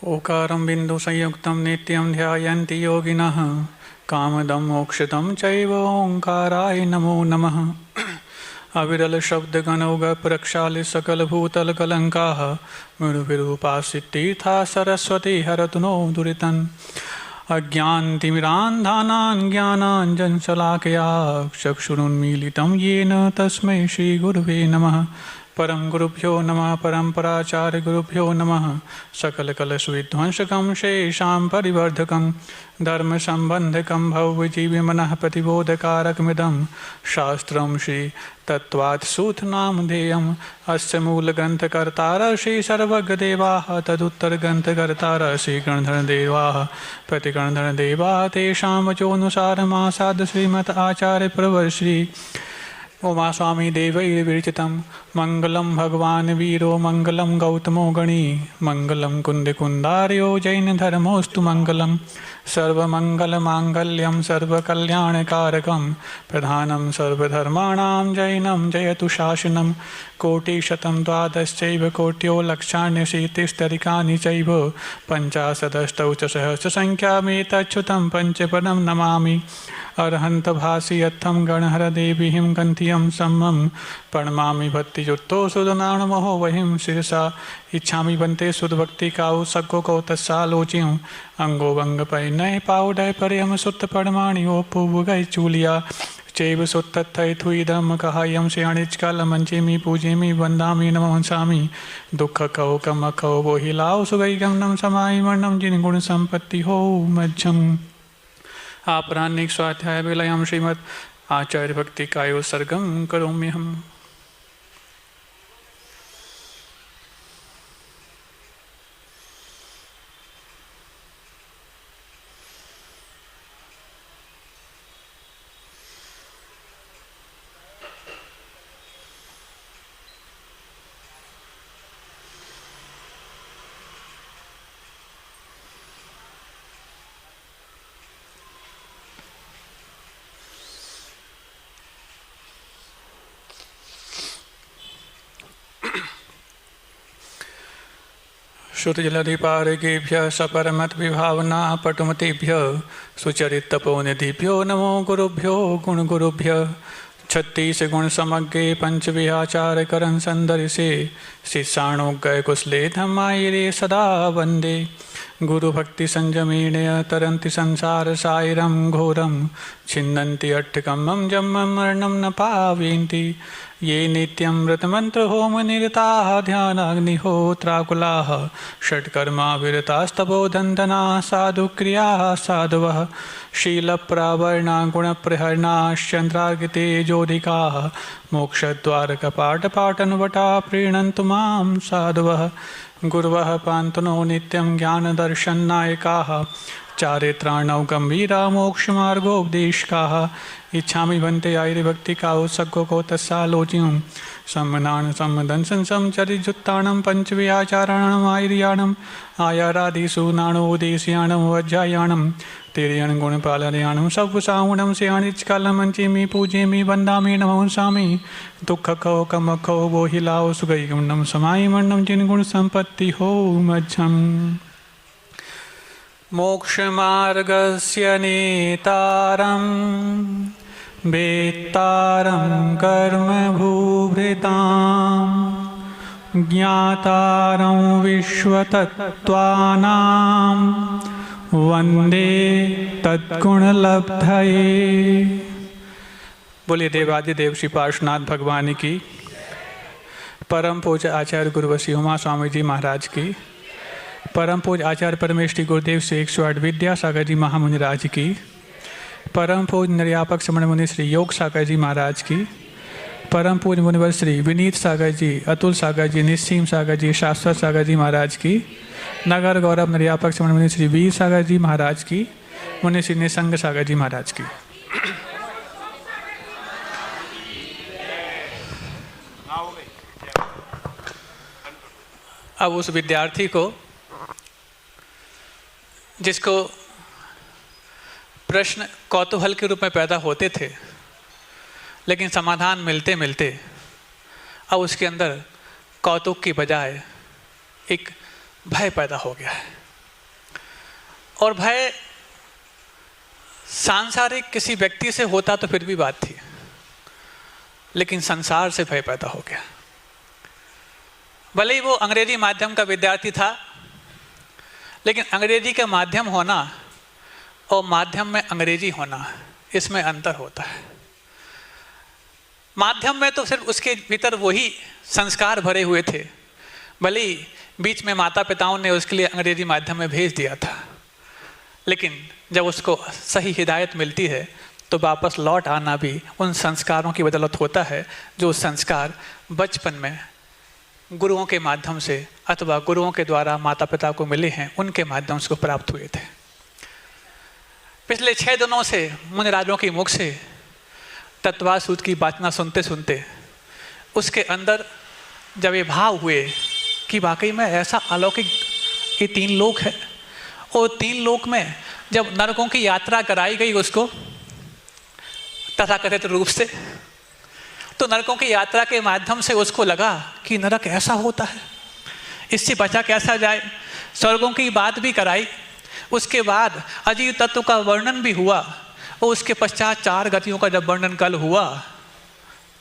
ओकारं बिन्दुसंयुक्तं नित्यं ध्यायन्ति योगिनः कामदं मोक्षदं चैव ओंकाराय नमो नमः। अविरल शब्दगणौगप्रक्षाल्य सकलभूतलकलङ्काः मृदुविरूपासितीर्था सरस्वती हरतु नो दुरितम्। अज्ञानतिमिरान्धानां ज्ञानाञ्जनशलाकया चक्षुरुन्मीलितं येन तस्मै श्रीगुरुवे नमः। परम गुरुभ्यो नमः। परम्पराचार्य गुरुभ्यो नमः। सकलकलशविध्वंसकं शेषां परिवर्धकं धर्मसम्बन्धकं भव्यजीवमनः प्रतिबोधकारकमिदं शास्त्रं श्री तत्त्वात्सूत्रनामधेयम्। अस्य मूलग्रन्थकर्तारः श्री सर्वज्ञदेवाः तदुत्तरग्रन्थकर्तारः श्री गणधरदेवाः प्रतिगणधरदेवाः तेषां वचोऽनुसारमासाद् श्रीमत् आचार्यप्रवर श्री उमा स्वामी देवैर्विरचितं मंगलम भगवान वीरो मंगलम गौतमो गणी मंगलम कुंदकुंदार्यो जैन धर्मोस्तु मंगलम सर्वमंगलमांगल्यं सर्वकल्याणकारकं प्रधानं सर्वधर्माणां जैनं जयतु शासनं। कोटिशतं द्वादशैव कोट्यो लक्षाण्यशीतिस्तरिकानि चैव पञ्चाशदष्टौ च सहस्रसङ्ख्यामेतच्छ्रुतं पञ्चपदं नमामि। अर्हन्त भासियत्थं गणहरदेवीं गन्त्यं सम्मं प्रणमामि भक्तियुक्तो सुदनाणमहो वहिं शिरसा इच्छामि बन्ते सुदभक्ति काउ सक्को को तत्सालोच्यं अंगो भंग परिणय पाउडय परयम सुत्त परमाणि ओ पुवगै चूलिया चैव सुत्तथै थुइदम कहायं श्रेणिचकल मंचेमि पूजेमि वंदामि नमस्सामि। दुख कहो कम कहो वो हिलाओ सुगै गमनम समाय वर्णम जिन गुण संपत्ति हो मज्जम। आपराह्निक स्वाध्याय विलयम श्रीमद् आचार्य भक्ति कायो सर्गम करोम्यहम्। श्रुतिजलधिपारिकेभ्यः सपरमत विभावना पटुमतेभ्यः सुचरितपोनिधिभ्यो नमो गुरुभ्यो गुणगुरुभ्यः। 36 गुण समग्रे पंचविहाचार करन संदर्शे शिष्याणोग्गय कुशले धम्मायिरे सदा वंदे। गुरु भक्ति संयमेन तरन्ति संसार साइरम घोरम छिन्नन्ति अट्टकमं जम्मं मरणं न पावयन्ति। ये नित्यं व्रतमन्त्र होम निरताः ध्यानाग्निहोत्राकुलाः षट्कर्मा विरतास्तपोधन्दनाः साधुक्रियाः साधवः शीलप्रावर्णा गुणप्रहरणाश्चन्द्रार्गितेजोधिकाः मोक्षद्वारकपाटपाटनवटा प्रीणन्तु मां साधवः। गुरवः पान्तुनो नित्यं ज्ञानदर्शननायकाः चारित्राणौ गंभीरा मोक्षमार्गोपदेशकाः। इच्छामि भन्ते आयुर्भक्ति काउ सक्को को तत्सालोच्यं सम्मनान सम्मदंसन समचरिजुत्तानं पंचविहाचाराणाम् आयुर्याणम् आयारादिषु नाणोदेशयाणं वज्रायाणं तेरयण गुणपालयाणं सवसावणं श्रेयाणिचकालं मंचेमि पूजेमि वन्दामि नमस्सामि। दुःख कहो कम कहो वो हिलाओ सुगैगमनं समायमण्णं जिन गुण संपत्ति हो मज्जम्। मोक्षमार्गस्य नेतारं वेत्तारं कर्मभूभृतां ज्ञातारं विश्वतत्त्वानां वन्दे तद्गुणलब्धये। बोलिए देवादिदेव श्री पार्श्वनाथ भगवान की, परम पूज्य आचार्य गुरुवशी उमा स्वामी जी महाराज की, परम पूज्य आचार्य परमेश्वरी गुरुदेव श्री 108 विद्यासागर जी महामुनिराज की, परम पूज्य निर्यापक श्रमण मुनि श्री योग सागर जी महाराज की, परम पूज्य मुनिवर श्री विनीत सागर जी, अतुल सागर जी, निस्सीम सागर जी, शाश्वत सागर जी महाराज की, नगर गौरव निर्यापक श्रमण मुनि श्री वीर सागर जी महाराज की, मुनि श्री निसंग सागर जी महाराज की। अब उस विद्यार्थी को जिसको प्रश्न कौतूहल के रूप में पैदा होते थे, लेकिन समाधान मिलते मिलते अब उसके अंदर कौतुक की बजाय एक भय पैदा हो गया है। और भय सांसारिक किसी व्यक्ति से होता तो फिर भी बात थी, लेकिन संसार से भय पैदा हो गया। भले ही वो अंग्रेजी माध्यम का विद्यार्थी था, लेकिन अंग्रेजी का माध्यम होना और माध्यम में अंग्रेजी होना, इसमें अंतर होता है। माध्यम में तो सिर्फ उसके भीतर वही संस्कार भरे हुए थे, भले ही बीच में माता पिताओं ने उसके लिए अंग्रेजी माध्यम में भेज दिया था, लेकिन जब उसको सही हिदायत मिलती है तो वापस लौट आना भी उन संस्कारों की बदौलत होता है, जो संस्कार बचपन में गुरुओं के माध्यम से अथवा गुरुओं के द्वारा माता पिता को मिले हैं, उनके माध्यम से प्राप्त हुए थे। पिछले 6 दिनों से मुनिराजों के मुख से तत्वास सूत्र की बातना सुनते सुनते उसके अंदर जब ये भाव हुए कि वाकई में ऐसा अलौकिक ये 3 लोक है, और 3 लोक में जब नरकों की यात्रा कराई गई उसको तथाकथित रूप से, तो नरकों की यात्रा के माध्यम से उसको लगा कि नरक ऐसा होता है, इससे बचा कैसा जाए। स्वर्गों की बात भी कराई, उसके बाद अजीव तत्व का वर्णन भी हुआ, और उसके पश्चात 4 गतियों का जब वर्णन कल हुआ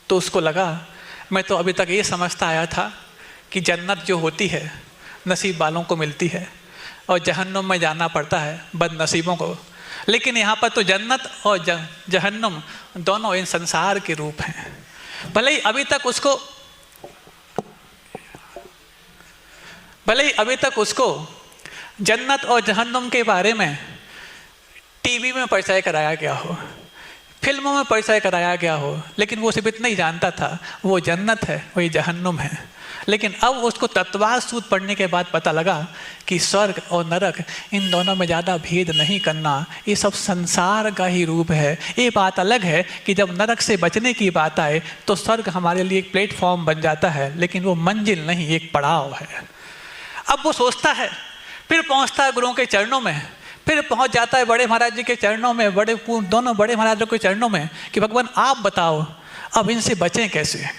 तो उसको लगा मैं तो अभी तक ये समझता आया था कि जन्नत जो होती है नसीब वालों को मिलती है और जहन्नुम में जाना पड़ता है बदनसीबों को, लेकिन यहाँ पर तो जन्नत और जहन्नुम दोनों इन संसार के रूप हैं। भले ही अभी तक उसको जन्नत और जहन्नुम के बारे में टीवी में परिचय कराया गया हो, फिल्मों में परिचय कराया गया हो, लेकिन वो सिर्फ इतना ही जानता था वो जन्नत है, वही जहन्नुम है। लेकिन अब उसको तत्वास सूत्र पढ़ने के बाद पता लगा कि स्वर्ग और नरक इन दोनों में ज़्यादा भेद नहीं करना, ये सब संसार का ही रूप है। ये बात अलग है कि जब नरक से बचने की बात आए तो स्वर्ग हमारे लिए एक प्लेटफॉर्म बन जाता है, लेकिन वो मंजिल नहीं, एक पड़ाव है। अब वो सोचता है, फिर पहुँचता है गुरुओं के चरणों में, फिर पहुँच जाता है बड़े महाराज जी के चरणों में, दोनों बड़े महाराजों के चरणों में कि भगवान आप बताओ अब इनसे बचें कैसे,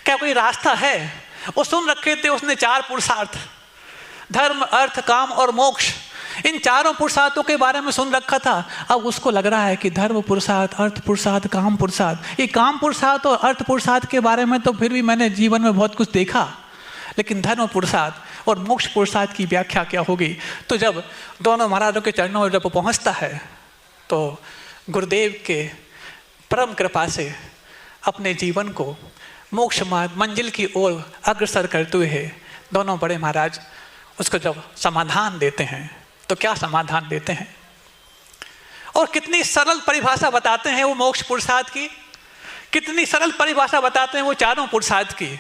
क्या कोई रास्ता है। वो सुन रखे थे उसने 4 पुरुषार्थ, धर्म अर्थ काम और मोक्ष, इन 4 पुरुषार्थों के बारे में सुन रखा था। अब उसको लग रहा है कि धर्म पुरुषार्थ, अर्थ पुरुषार्थ, काम पुरुषार्थ, ये काम पुरुषार्थ और अर्थ पुरुषार्थ के बारे में तो फिर भी मैंने जीवन में बहुत कुछ देखा, लेकिन धर्म पुरुषार्थ और मोक्ष पुरुषार्थ की व्याख्या क्या होगी। तो जब दोनों महाराजों के चरणों में जब वो पहुँचता है तो गुरुदेव के परम कृपा से अपने जीवन को मोक्ष मंजिल की ओर अग्रसर करते हुए दोनों बड़े महाराज उसको जब समाधान देते हैं तो क्या समाधान देते हैं और कितनी सरल परिभाषा बताते हैं वो मोक्ष पुरुषार्थ की, कितनी सरल परिभाषा बताते हैं वो 4 पुरुषार्थ की।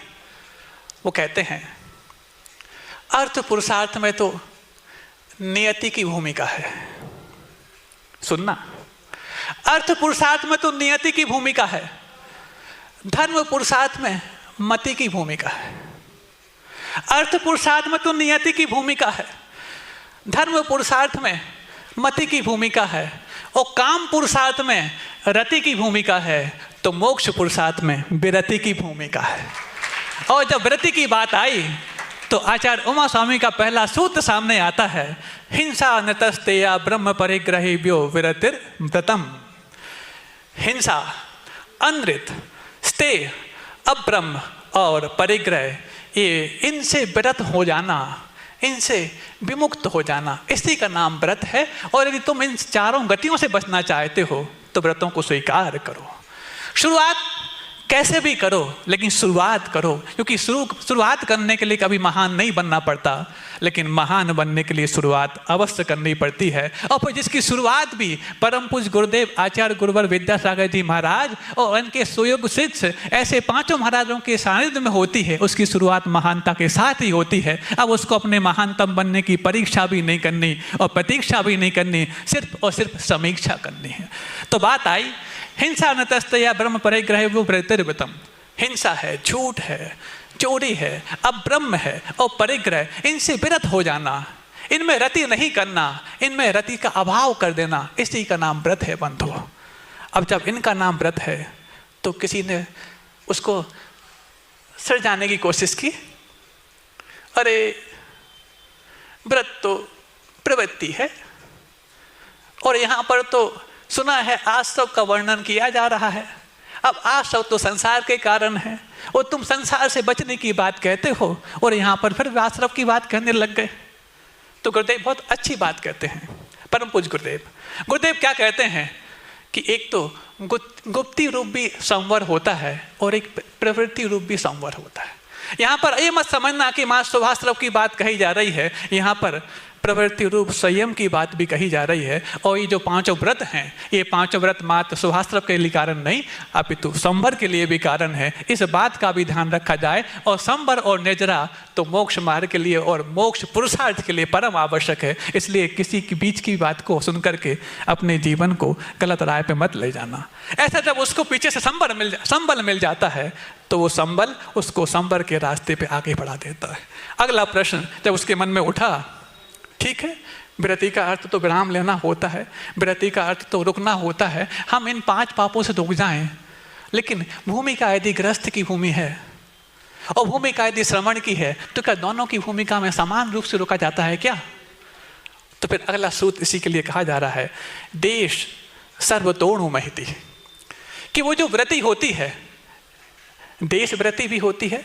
वो कहते हैं अर्थ पुरुषार्थ में तो नियति की भूमिका है, सुनना, अर्थ पुरुषार्थ में तो नियति की भूमिका है, धर्म पुरुषार्थ में मति की भूमिका है। अर्थ पुरुषार्थ में तो नियति की भूमिका है, धर्म पुरुषार्थ में मति की भूमिका है, और काम पुरुषार्थ में रति की भूमिका है, तो मोक्ष पुरुषार्थ में विरति की भूमिका है। और जब विरति की बात आई तो आचार्य उमा स्वामी का पहला सूत्र सामने आता है, हिंसा नतस्तेया ब्रह्म परिग्रहिभ्यो विरतिर व्रतम। हिंसा, अनृत, स्ते, अब्रह्म और परिग्रह, ये इनसे व्रत हो जाना, इनसे विमुक्त हो जाना, इसी का नाम व्रत है। और यदि तुम इन 4 गतियों से बचना चाहते हो तो व्रतों को स्वीकार करो। शुरुआत कैसे भी करो, लेकिन शुरुआत करो, क्योंकि शुरुआत करने के लिए कभी महान नहीं बनना पड़ता, लेकिन महान बनने के लिए शुरुआत अवश्य करनी पड़ती है। और फिर जिसकी शुरुआत भी परम पूज्य गुरुदेव आचार्य गुरुवर विद्यासागर जी महाराज और उनके सुयोग शिष्य ऐसे 5 महाराजों के सानिध्य में होती है, उसकी शुरुआत महानता के साथ ही होती है। अब उसको अपने महानतम बनने की परीक्षा भी नहीं करनी और प्रतीक्षा भी नहीं करनी, सिर्फ और सिर्फ समीक्षा करनी है। तो बात आई हिंसा नतस्तया ब्रह्म परिग्रहिभ्यो विरतिर्व्रतम। हिंसा है, झूठ है, चोरी है, अब्रह्म है और परिग्रह, इनसे विरत हो जाना, इनमें रति नहीं करना, इनमें रति का अभाव कर देना, इसी का नाम व्रत है बंधु। अब जब इनका नाम व्रत है तो किसी ने उसको सर जाने की कोशिश की, अरे व्रत तो प्रवृत्ति है, और यहाँ पर तो सुना है आसव का वर्णन किया जा रहा है। अब आसव तो संसार के कारण है और तुम संसार से बचने की बात कहते हो और यहाँ पर फिर आश्रव की बात कहने लग गए। तो गुरुदेव बहुत अच्छी बात कहते हैं, परम पूज्य गुरुदेव क्या कहते हैं कि एक तो गुप्ती रूप भी संवर होता है और एक प्रवृत्ति रूप भी संवर होता है। यहाँ पर ये मत समझना कि माँ सुभाश्रव की बात कही जा रही है, यहाँ पर प्रवृत्ति रूप संयम की बात भी कही जा रही है। और ये जो पांचों व्रत हैं, ये पांचों व्रत मात्र सुभाश्रव के लिए कारण नहीं अपितु संवर के लिए भी कारण है। इस बात का भी ध्यान रखा जाए। और संवर और निर्जरा तो मोक्ष मार्ग के लिए और मोक्ष पुरुषार्थ के लिए परम आवश्यक है। इसलिए किसी के बीच की बात को सुन करके अपने जीवन को गलत राह पे मत ले जाना। ऐसा जब उसको पीछे से संबल मिल जाता है तो वो संबल उसको संवर के रास्ते पे आगे बढ़ा देता है। अगला प्रश्न जब उसके मन में उठा, ठीक है, विरति का अर्थ तो विराम लेना होता है, विरति का अर्थ तो रुकना होता है। हम इन 5 पापों से रुक जाएं, लेकिन भूमिका यदि गृहस्थ की भूमि है और भूमिका यदि श्रवण की है तो क्या दोनों की भूमिका में समान रूप से रुका जाता है क्या? तो फिर अगला सूत्र इसी के लिए कहा जा रहा है, देश सर्वतोणु महिति, कि वो जो व्रति होती है, देश व्रति भी होती है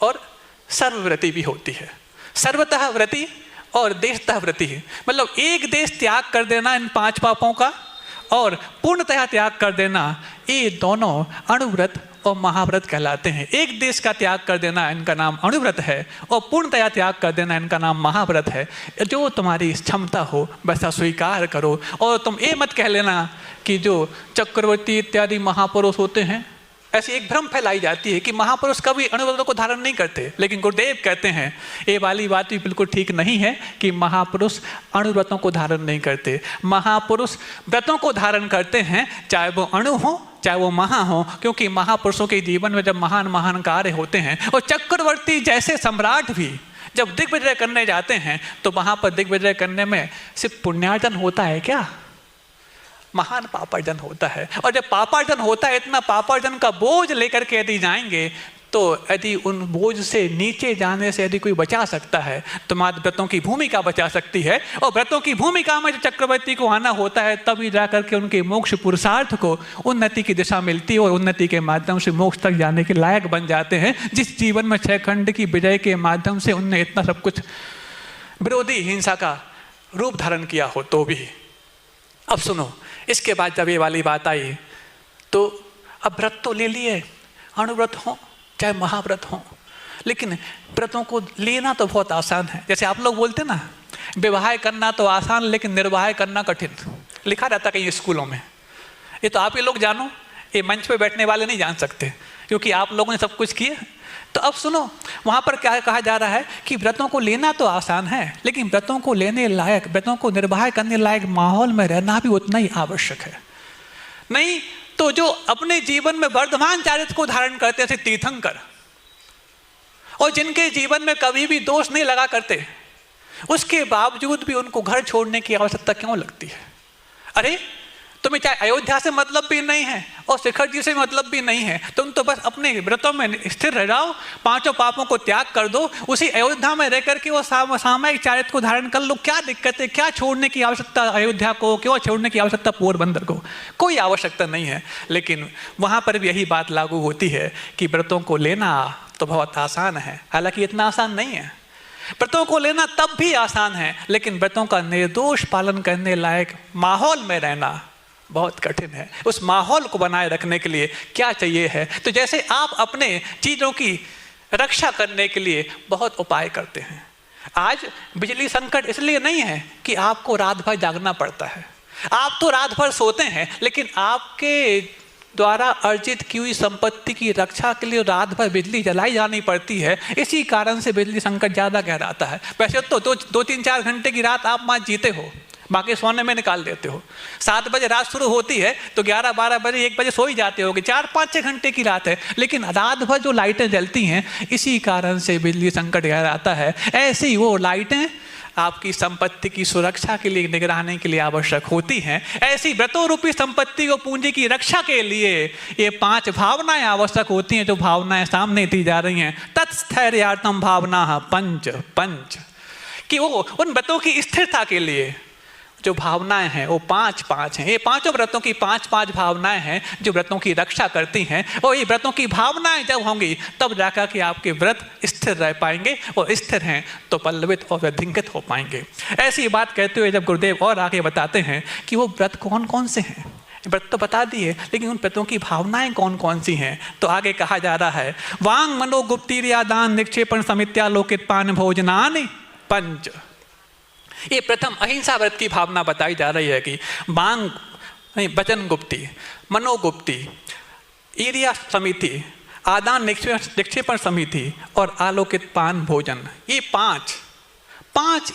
और सर्वव्रति भी होती है। सर्वतः व्रति और देशतः व्रति है, मतलब एक देश त्याग कर देना इन 5 पापों का और पूर्णतः त्याग कर देना, ये दोनों अणुव्रत और महाव्रत कहलाते हैं। एक देश का त्याग कर देना इनका नाम अणुव्रत है और पूर्णतया त्याग कर देना इनका नाम महाव्रत है। जो तुम्हारी क्षमता हो वैसा स्वीकार करो। और तुम ये मत कह लेना कि जो चक्रवर्ती इत्यादि महापुरुष होते हैं, ऐसी एक भ्रम फैलाई जाती है कि महापुरुष कभी अणुव्रतों को धारण नहीं करते। लेकिन गुरुदेव कहते हैं ये वाली बात भी बिल्कुल ठीक नहीं है कि महापुरुष अणुव्रतों को धारण नहीं करते। महापुरुष व्रतों को धारण करते हैं, चाहे वो अणु हो चाहे वो महा हो, क्योंकि महापुरुषों के जीवन में जब महान महान कार्य होते हैं और चक्रवर्ती जैसे सम्राट भी जब दिग्विजय करने जाते हैं तो वहां पर दिग्विजय करने में सिर्फ पुण्यार्जन होता है क्या? महान पापार्जन होता है। और जब पापार्जन होता है, इतना पापार्जन का बोझ लेकर के यदि जाएंगे तो यदि उन बोझ से नीचे जाने से यदि कोई बचा सकता है तो मात्र व्रतों की भूमिका बचा सकती है। और व्रतों की भूमिका में जो चक्रवर्ती को आना होता है तभी जाकर के उनके मोक्ष पुरुषार्थ को उन्नति की दिशा मिलती है और उन्नति के माध्यम से मोक्ष तक जाने के लायक बन जाते हैं। जिस जीवन में 6 खंड की विजय के माध्यम से उनने इतना सब कुछ विरोधी हिंसा का रूप धारण किया हो तो भी। अब सुनो, इसके बाद जब ये वाली बात आई तो अब व्रत तो ले लिए, अणुव्रत हो चाहे महाव्रत हो, लेकिन व्रतों को लेना तो बहुत आसान है। जैसे आप लोग बोलते ना, विवाह करना तो आसान लेकिन निर्वाह करना कठिन, लिखा रहता कहीं स्कूलों में। ये तो आप ही लोग जानो, ये मंच पे बैठने वाले नहीं जान सकते क्योंकि आप लोगों ने सब कुछ किया। तो अब सुनो, वहाँ पर क्या कहा जा रहा है कि व्रतों को लेना तो आसान है लेकिन व्रतों को लेने लायक, व्रतों को निर्वाह करने लायक माहौल में रहना भी उतना ही आवश्यक है। नहीं तो जो अपने जीवन में वर्धमान चारित्र को धारण करते थे तीर्थंकर, और जिनके जीवन में कभी भी दोष नहीं लगा करते, उसके बावजूद भी उनको घर छोड़ने की आवश्यकता क्यों लगती है? अरे तुम्हें चाहे अयोध्या से मतलब भी नहीं है और शिखर जी से मतलब भी नहीं है, तुम तो बस अपने व्रतों में स्थिर रह जाओ, 5 पापों को त्याग कर दो, उसी अयोध्या में रह करके वो सामायिक चारित्र को धारण कर लो। क्या दिक्कत है? क्या छोड़ने की आवश्यकता अयोध्या को, क्यों छोड़ने की आवश्यकता पोरबंदर को? कोई आवश्यकता नहीं है। लेकिन वहाँ पर भी यही बात लागू होती है कि व्रतों को लेना तो बहुत आसान है, हालांकि इतना आसान नहीं है। व्रतों को लेना तब भी आसान है लेकिन व्रतों का निर्दोष पालन करने लायक माहौल में रहना बहुत कठिन है। उस माहौल को बनाए रखने के लिए क्या चाहिए है? तो जैसे आप अपने चीज़ों की रक्षा करने के लिए बहुत उपाय करते हैं। आज बिजली संकट इसलिए नहीं है कि आपको रात भर जागना पड़ता है, आप तो रात भर सोते हैं, लेकिन आपके द्वारा अर्जित की हुई संपत्ति की रक्षा के लिए रात भर बिजली जलाई जानी पड़ती है। इसी कारण से बिजली संकट ज़्यादा गहराता है। वैसे तो 2-3-4 घंटे की रात आप माँ जीते हो, बाकी सोने में निकाल देते हो। 7 बजे रात शुरू होती है तो 11-12 बजे 1 बजे सो ही जाते होगे। 4-5-6 घंटे की रात है, लेकिन रात भर जो लाइटें जलती हैं इसी कारण से बिजली संकट गहराता है। ऐसी वो लाइटें आपकी संपत्ति की सुरक्षा के लिए, निगरानी के लिए आवश्यक होती हैं। ऐसी व्रतों रूपी संपत्ति को पूंजी की रक्षा के लिए ये 5 भावनाएं आवश्यक होती हैं, जो भावनाएं सामने दी जा रही हैं। तत्स्थैर्यार्थम भावना पंच, कि वो उन व्रतों की स्थिरता के लिए, जो भावनाएं हैं वो 5 हैं। ये पांचों व्रतों की 5 भावनाएं हैं जो व्रतों की रक्षा करती हैं, और ये व्रतों की भावनाएं जब होंगी तब जाकर के आपके व्रत स्थिर रह पाएंगे, और स्थिर हैं तो पल्लवित और वृद्धिंगित हो पाएंगे। ऐसी बात कहते हुए जब गुरुदेव और आगे बताते हैं कि वो व्रत कौन कौन से हैं, व्रत तो बता दिए लेकिन उन व्रतों की भावनाएं कौन कौन सी हैं, तो आगे कहा जा रहा है वांग मनो गुप्तिर्या दान निक्षेपण समित्यालोकित पान भोजनानि पंच। ये प्रथम अहिंसा व्रत की भावना बताई जा रही है कि वांग वचन गुप्ति, मनोगुप्ति, ईर्ष्या समिति, आदान निक्षेपण समिति और आलोकित पान भोजन, ये पांच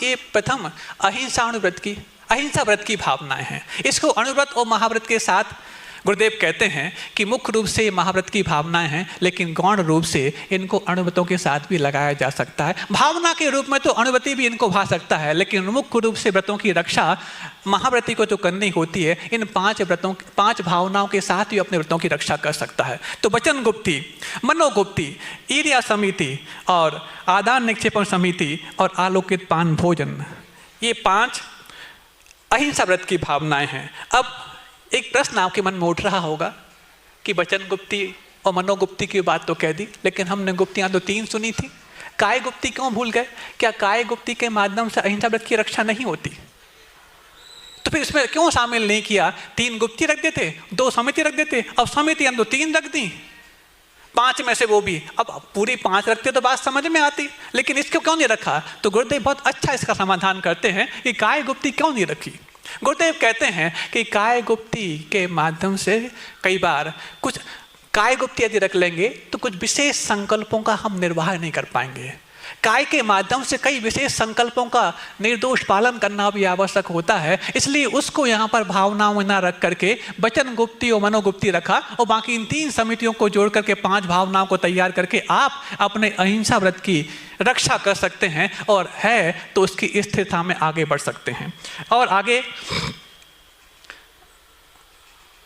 ये प्रथम अहिंसा व्रत की भावनाएं हैं। इसको अणुव्रत और महाव्रत के साथ गुरुदेव कहते हैं कि मुख्य रूप से महाव्रत की भावनाएं हैं, लेकिन गौण रूप से इनको अणुव्रतों के साथ भी लगाया जा सकता है। भावना के रूप में तो अणुव्रती भी इनको भा सकता है, लेकिन मुख्य रूप से व्रतों की रक्षा महाव्रती को तो करनी होती है। इन 5 भावनाओं के साथ भी अपने व्रतों की रक्षा कर सकता है। तो वचन गुप्ति, मनोगुप्ति, ईर्ष्या समिति और आदान निक्षेपण समिति और आलोकित पान भोजन, ये 5 अहिंसा व्रत की भावनाएं हैं। अब एक प्रश्न आपके मन में उठ रहा होगा कि वचन गुप्ति और मनोगुप्ति की बात तो कह दी, लेकिन हमने गुप्तियां तो 3 सुनी थी, काय गुप्ति क्यों भूल गए? क्या काय गुप्ति के माध्यम से अहिंसा व्रत की रक्षा नहीं होती? तो फिर इसमें क्यों शामिल नहीं किया? 3 गुप्ति रख देते, 2 समिति रख देते, अब समिति हम तो 3 रख दी, 5 में से वो भी। अब पूरी 5 रखते तो बात समझ में आती, लेकिन इसको क्यों नहीं रखा? तो गुरुदेव बहुत अच्छा इसका समाधान करते हैं कि काय गुप्ति क्यों नहीं रखी। गुरुदेव कहते हैं कि काय गुप्ति के माध्यम से कई बार कुछ काय गुप्ति यदि रख लेंगे तो कुछ विशेष संकल्पों का हम निर्वाह नहीं कर पाएंगे। काय के माध्यम से कई विशेष संकल्पों का निर्दोष पालन करना भी आवश्यक होता है, इसलिए उसको यहाँ पर भावनाओं में न रख करके वचन गुप्ति और मनोगुप्ति रखा, और बाकी इन 3 समितियों को जोड़ करके 5 भावनाओं को तैयार करके आप अपने अहिंसा व्रत की रक्षा कर सकते हैं, और है तो उसकी स्थिरता में आगे बढ़ सकते हैं। और आगे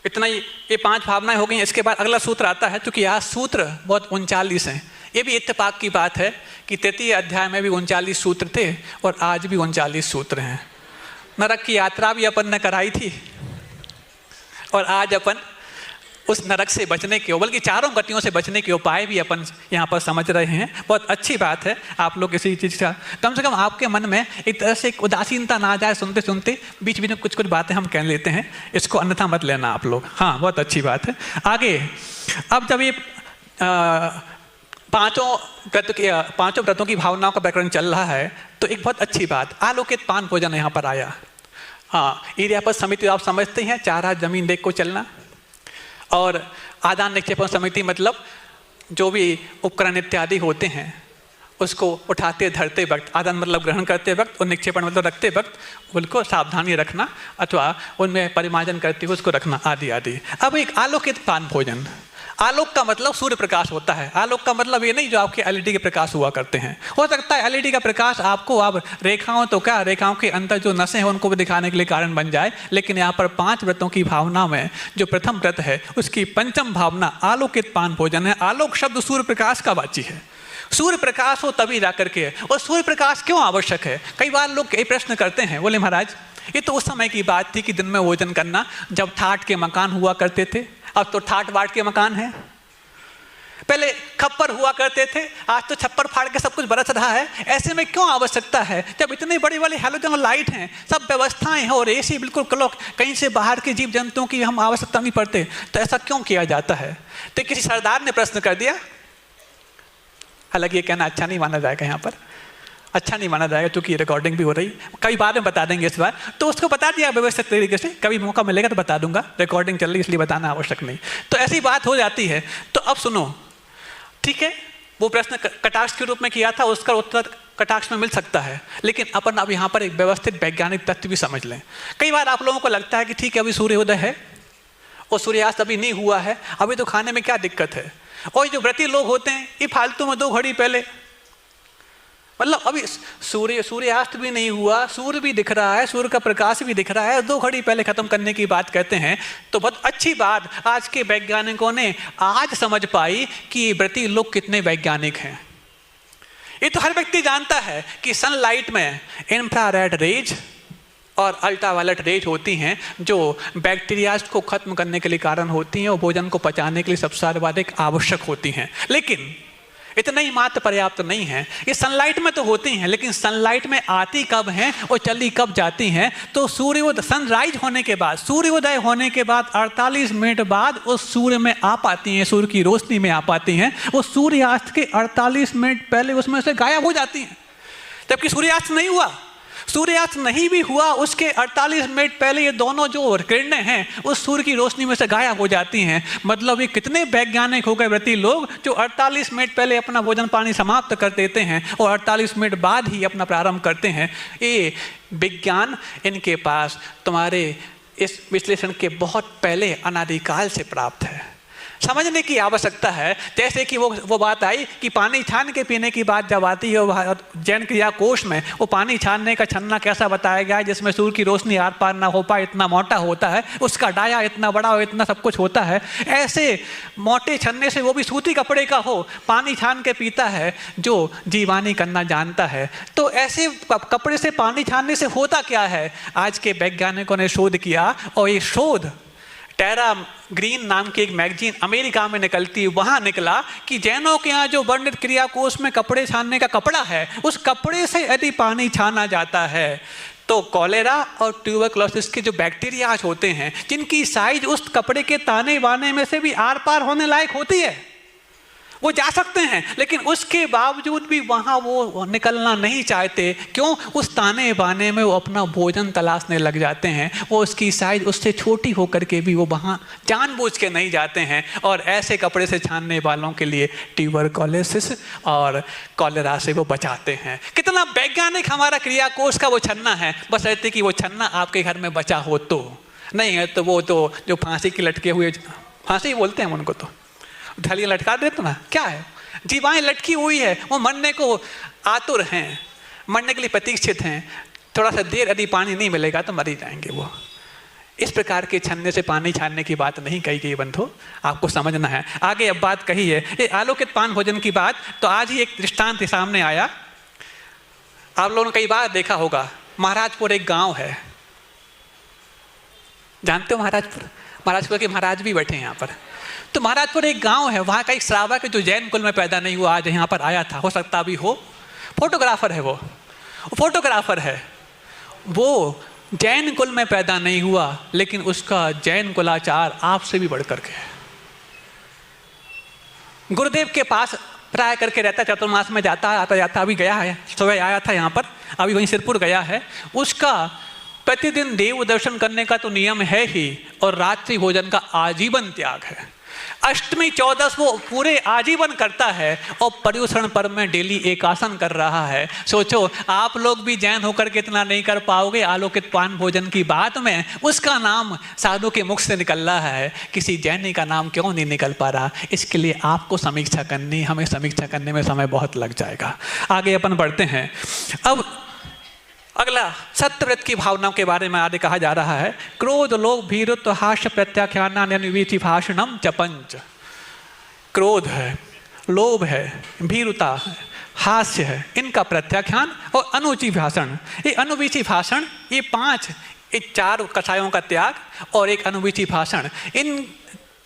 इतना ही, ये 5 भावनाएं हो गई। इसके बाद अगला सूत्र आता है, क्योंकि यहाँ सूत्र बहुत 39 हैं। ये भी इत्तेफाक की बात है कि 33 अध्याय में भी 39 सूत्र थे और आज भी 39 सूत्र हैं। नरक की यात्रा भी अपन ने कराई थी, और आज अपन उस नरक से बचने के, बल्कि 4 गतियों से बचने के उपाय भी अपन यहाँ पर समझ रहे हैं। बहुत अच्छी बात है। आप लोग किसी चीज़ का कम से कम आपके मन में एक तरह से उदासीनता ना आ जाए, सुनते सुनते बीच बीच में कुछ बातें हम कह लेते हैं, इसको अन्यथा मत लेना आप लोग। हाँ, बहुत अच्छी बात है। आगे अब जब ये 5 व्रतों की भावनाओं का प्रकरण चल रहा है, तो एक बहुत अच्छी बात, आलोकित पान भोजन यहाँ पर आया। हाँ, ईर्ष्या पर समिति आप समझते हैं, 4 हाथ जमीन देख को चलना, और आदान निक्षेपण समिति मतलब जो भी उपकरण इत्यादि होते हैं उसको उठाते धरते वक्त, आदान मतलब ग्रहण करते वक्त और निक्षेपण मतलब रखते वक्त उनको सावधानी रखना, अथवा उनमें परिमार्जन करते हुए उसको रखना, आदि आदि। अब एक आलोकित पान भोजन, आलोक का मतलब सूर्य प्रकाश होता है। आलोक का मतलब ये नहीं जो आपके एलईडी के प्रकाश हुआ करते हैं। हो सकता है एलईडी का प्रकाश आपको अब रेखाओं, तो क्या रेखाओं के अंदर जो नसें हैं उनको भी दिखाने के लिए कारण बन जाए, लेकिन यहाँ पर 5 व्रतों की भावना में जो प्रथम व्रत है उसकी पंचम भावना आलोकित पान भोजन है। आलोक शब्द सूर्य प्रकाश का वाची है। सूर्य प्रकाश हो तभी जाकर के, और सूर्य प्रकाश क्यों आवश्यक है? कई बार लोग ये प्रश्न करते हैं, बोले महाराज ये तो उस समय की बात थी कि दिन में भोजन करना, जब ठाट के मकान हुआ करते थे, अब तो ठाट बाट के मकान हैं। पहले खप्पर हुआ करते थे, आज तो छप्पर फाड़ के सब कुछ बरस रहा है। ऐसे में क्यों आवश्यकता है, जब इतनी बड़ी बड़ी हैलोजन लाइट हैं, सब व्यवस्थाएं हैं, और एसी बिल्कुल क्लॉक, कहीं से बाहर के जीव जंतुओं की हम आवश्यकता नहीं पड़ते, तो ऐसा क्यों किया जाता है? तो किसी सरदार ने प्रश्न कर दिया, हालांकि ये कहना अच्छा नहीं माना जाएगा, यहाँ पर अच्छा नहीं माना जाएगा क्योंकि रिकॉर्डिंग भी हो रही, कई बार में बता देंगे इस बार, तो उसको बता दिया व्यवस्थित तरीके से, कभी मौका मिलेगा तो बता दूंगा, रिकॉर्डिंग चल रही इसलिए बताना आवश्यक नहीं। तो ऐसी बात हो जाती है। तो अब सुनो, ठीक है, वो प्रश्न कटाक्ष के रूप में किया था, उसका उत्तर कटाक्ष में मिल सकता है, लेकिन अपन अब यहाँ पर एक व्यवस्थित वैज्ञानिक तथ्य भी समझ लें। कई बार आप लोगों को लगता है कि ठीक है अभी सूर्योदय है और सूर्यास्त अभी नहीं हुआ है, अभी तो खाने में क्या दिक्कत है, और जो व्रती लोग होते हैं ये फालतू में 2 घड़ी पहले, मतलब अभी सूर्यास्त भी नहीं हुआ, सूर्य भी दिख रहा है, सूर्य का प्रकाश भी दिख रहा है, 2 घड़ी पहले खत्म करने की बात कहते हैं। तो बहुत अच्छी बात आज के वैज्ञानिकों ने आज समझ पाई कि व्रती लोग कितने वैज्ञानिक हैं। ये तो हर व्यक्ति जानता है कि सनलाइट में इंफ्रारेड रेज और अल्ट्रावायलेट रेज होती हैं जो बैक्टीरियाज को खत्म करने के लिए कारण होती हैं और भोजन को पचाने के लिए सबसे सर्वाधिक आवश्यक होती हैं। लेकिन इतना ही मात्र पर्याप्त नहीं है। ये सनलाइट में तो होती हैं, लेकिन सनलाइट में आती कब हैं और चली कब जाती हैं? तो सूर्योदय, सनराइज होने के बाद, सूर्योदय होने के बाद 48 मिनट बाद उस सूर्य में आ पाती हैं, सूर्य की रोशनी में आ पाती हैं। वो सूर्यास्त के 48 मिनट पहले उसमें से गायब हो जाती हैं। जबकि सूर्यास्त नहीं हुआ, सूर्यास्त नहीं भी हुआ, उसके 48 मिनट पहले ये दोनों जो किरणें हैं उस सूर्य की रोशनी में से गायब हो जाती हैं। मतलब ये कितने वैज्ञानिक हो गए व्रती लोग जो 48 मिनट पहले अपना भोजन पानी समाप्त कर देते हैं और 48 मिनट बाद ही अपना प्रारंभ करते हैं। ये विज्ञान इनके पास तुम्हारे इस विश्लेषण के बहुत पहले अनादिकाल से प्राप्त है। समझने की आवश्यकता है। जैसे कि वो बात आई कि पानी छान के पीने की बात जब आती है, जैन क्रिया कोश में वो पानी छानने का छन्ना कैसा बताया गया है, जिसमें सूर्य की रोशनी आर पार ना हो पाए, इतना मोटा होता है, उसका डाया इतना बड़ा हो, इतना सब कुछ होता है। ऐसे मोटे छन्ने से, वो भी सूती कपड़े का हो, पानी छान के पीता है जो जीवानी करना जानता है। तो ऐसे कपड़े से पानी छानने से होता क्या है? आज के वैज्ञानिकों ने शोध किया और ये शोध टेरा ग्रीन नाम की एक मैगजीन अमेरिका में निकलती है, वहाँ निकला कि जैनों के यहाँ जो वर्णित क्रिया कोश में कपड़े छानने का कपड़ा है, उस कपड़े से यदि पानी छाना जाता है तो कॉलेरा और ट्यूबरकुलोसिस के जो बैक्टीरियाज होते हैं, जिनकी साइज उस कपड़े के ताने बाने में से भी आर पार होने लायक होती है, वो जा सकते हैं, लेकिन उसके बावजूद भी वहाँ वो निकलना नहीं चाहते। क्यों? उस ताने बाने में वो अपना भोजन तलाशने लग जाते हैं। वो उसकी साइज उससे छोटी होकर के भी वो वहाँ जानबूझ के नहीं जाते हैं। और ऐसे कपड़े से छानने वालों के लिए ट्यूबरकुलोसिस और कॉलेरा से वो बचाते हैं। कितना वैज्ञानिक हमारा क्रिया कोश का वो छन्ना है। बस ऐसे कि वो छन्ना आपके घर में बचा हो तो, नहीं है तो वो तो जो फांसी के लटके हुए, फांसी बोलते हैं उनको, तो ढलिया लटका देते ना, क्या है, जीवाएं लटकी हुई है, वो मरने को आतुर हैं, मरने के लिए प्रतीक्षित हैं। थोड़ा सा देर यदि पानी नहीं मिलेगा तो मर ही जाएंगे वो। इस प्रकार के छन्ने से पानी छानने की बात नहीं कही गई बंधु, आपको समझना है। आगे अब बात कही है ये आलोकित पान भोजन की बात, तो आज ही एक दृष्टांत सामने आया। आप लोगों ने कई बार देखा होगा, महाराजपुर एक गाँव है, जानते हो महाराजपुर? महाराजपुर के महाराज भी बैठे हैं यहाँ पर। तो महाराजपुर एक गांव है, वहाँ का एक श्रावक है जो जैन कुल में पैदा नहीं हुआ, आज यहाँ पर आया था, हो सकता भी हो, फोटोग्राफर है, वो फोटोग्राफर है, वो जैन कुल में पैदा नहीं हुआ, लेकिन उसका जैन कुलाचार आपसे भी बढ़कर के है। गुरुदेव के पास प्राय करके रहता, चतुर्मास में जाता है, आता जाता, अभी गया है, सुबह आया था यहाँ पर, अभी वहीं सिरपुर गया है। उसका प्रतिदिन देव दर्शन करने का तो नियम है ही, और रात्रि भोजन का आजीवन त्याग है। अष्टमी चौदस वो पूरे आजीवन करता है, और पर्युषण पर्व में डेली एकासन कर रहा है। सोचो आप लोग भी जैन होकर के इतना नहीं कर पाओगे। आलोकित पान भोजन की बात में उसका नाम साधु के मुख से निकल रहा है, किसी जैनी का नाम क्यों नहीं निकल पा रहा? इसके लिए आपको समीक्षा करनी, हमें समीक्षा करने में समय बहुत लग जाएगा। आगे अपन बढ़ते हैं। अब अगला सत्यव्रत की भावनाओं के बारे में आगे कहा जा रहा है। क्रोध लोभ भीरुत्व हास्य प्रत्याख्यान अनुवीचि भाषणम च पंच। क्रोध है, लोभ है, भीरुता है, हास्य है, इनका प्रत्याख्यान और अनुचित भाषण। ये अनुवीचि भाषण, ये पांच, ये चार कषायों का त्याग और एक अनुवीचि भाषण, इन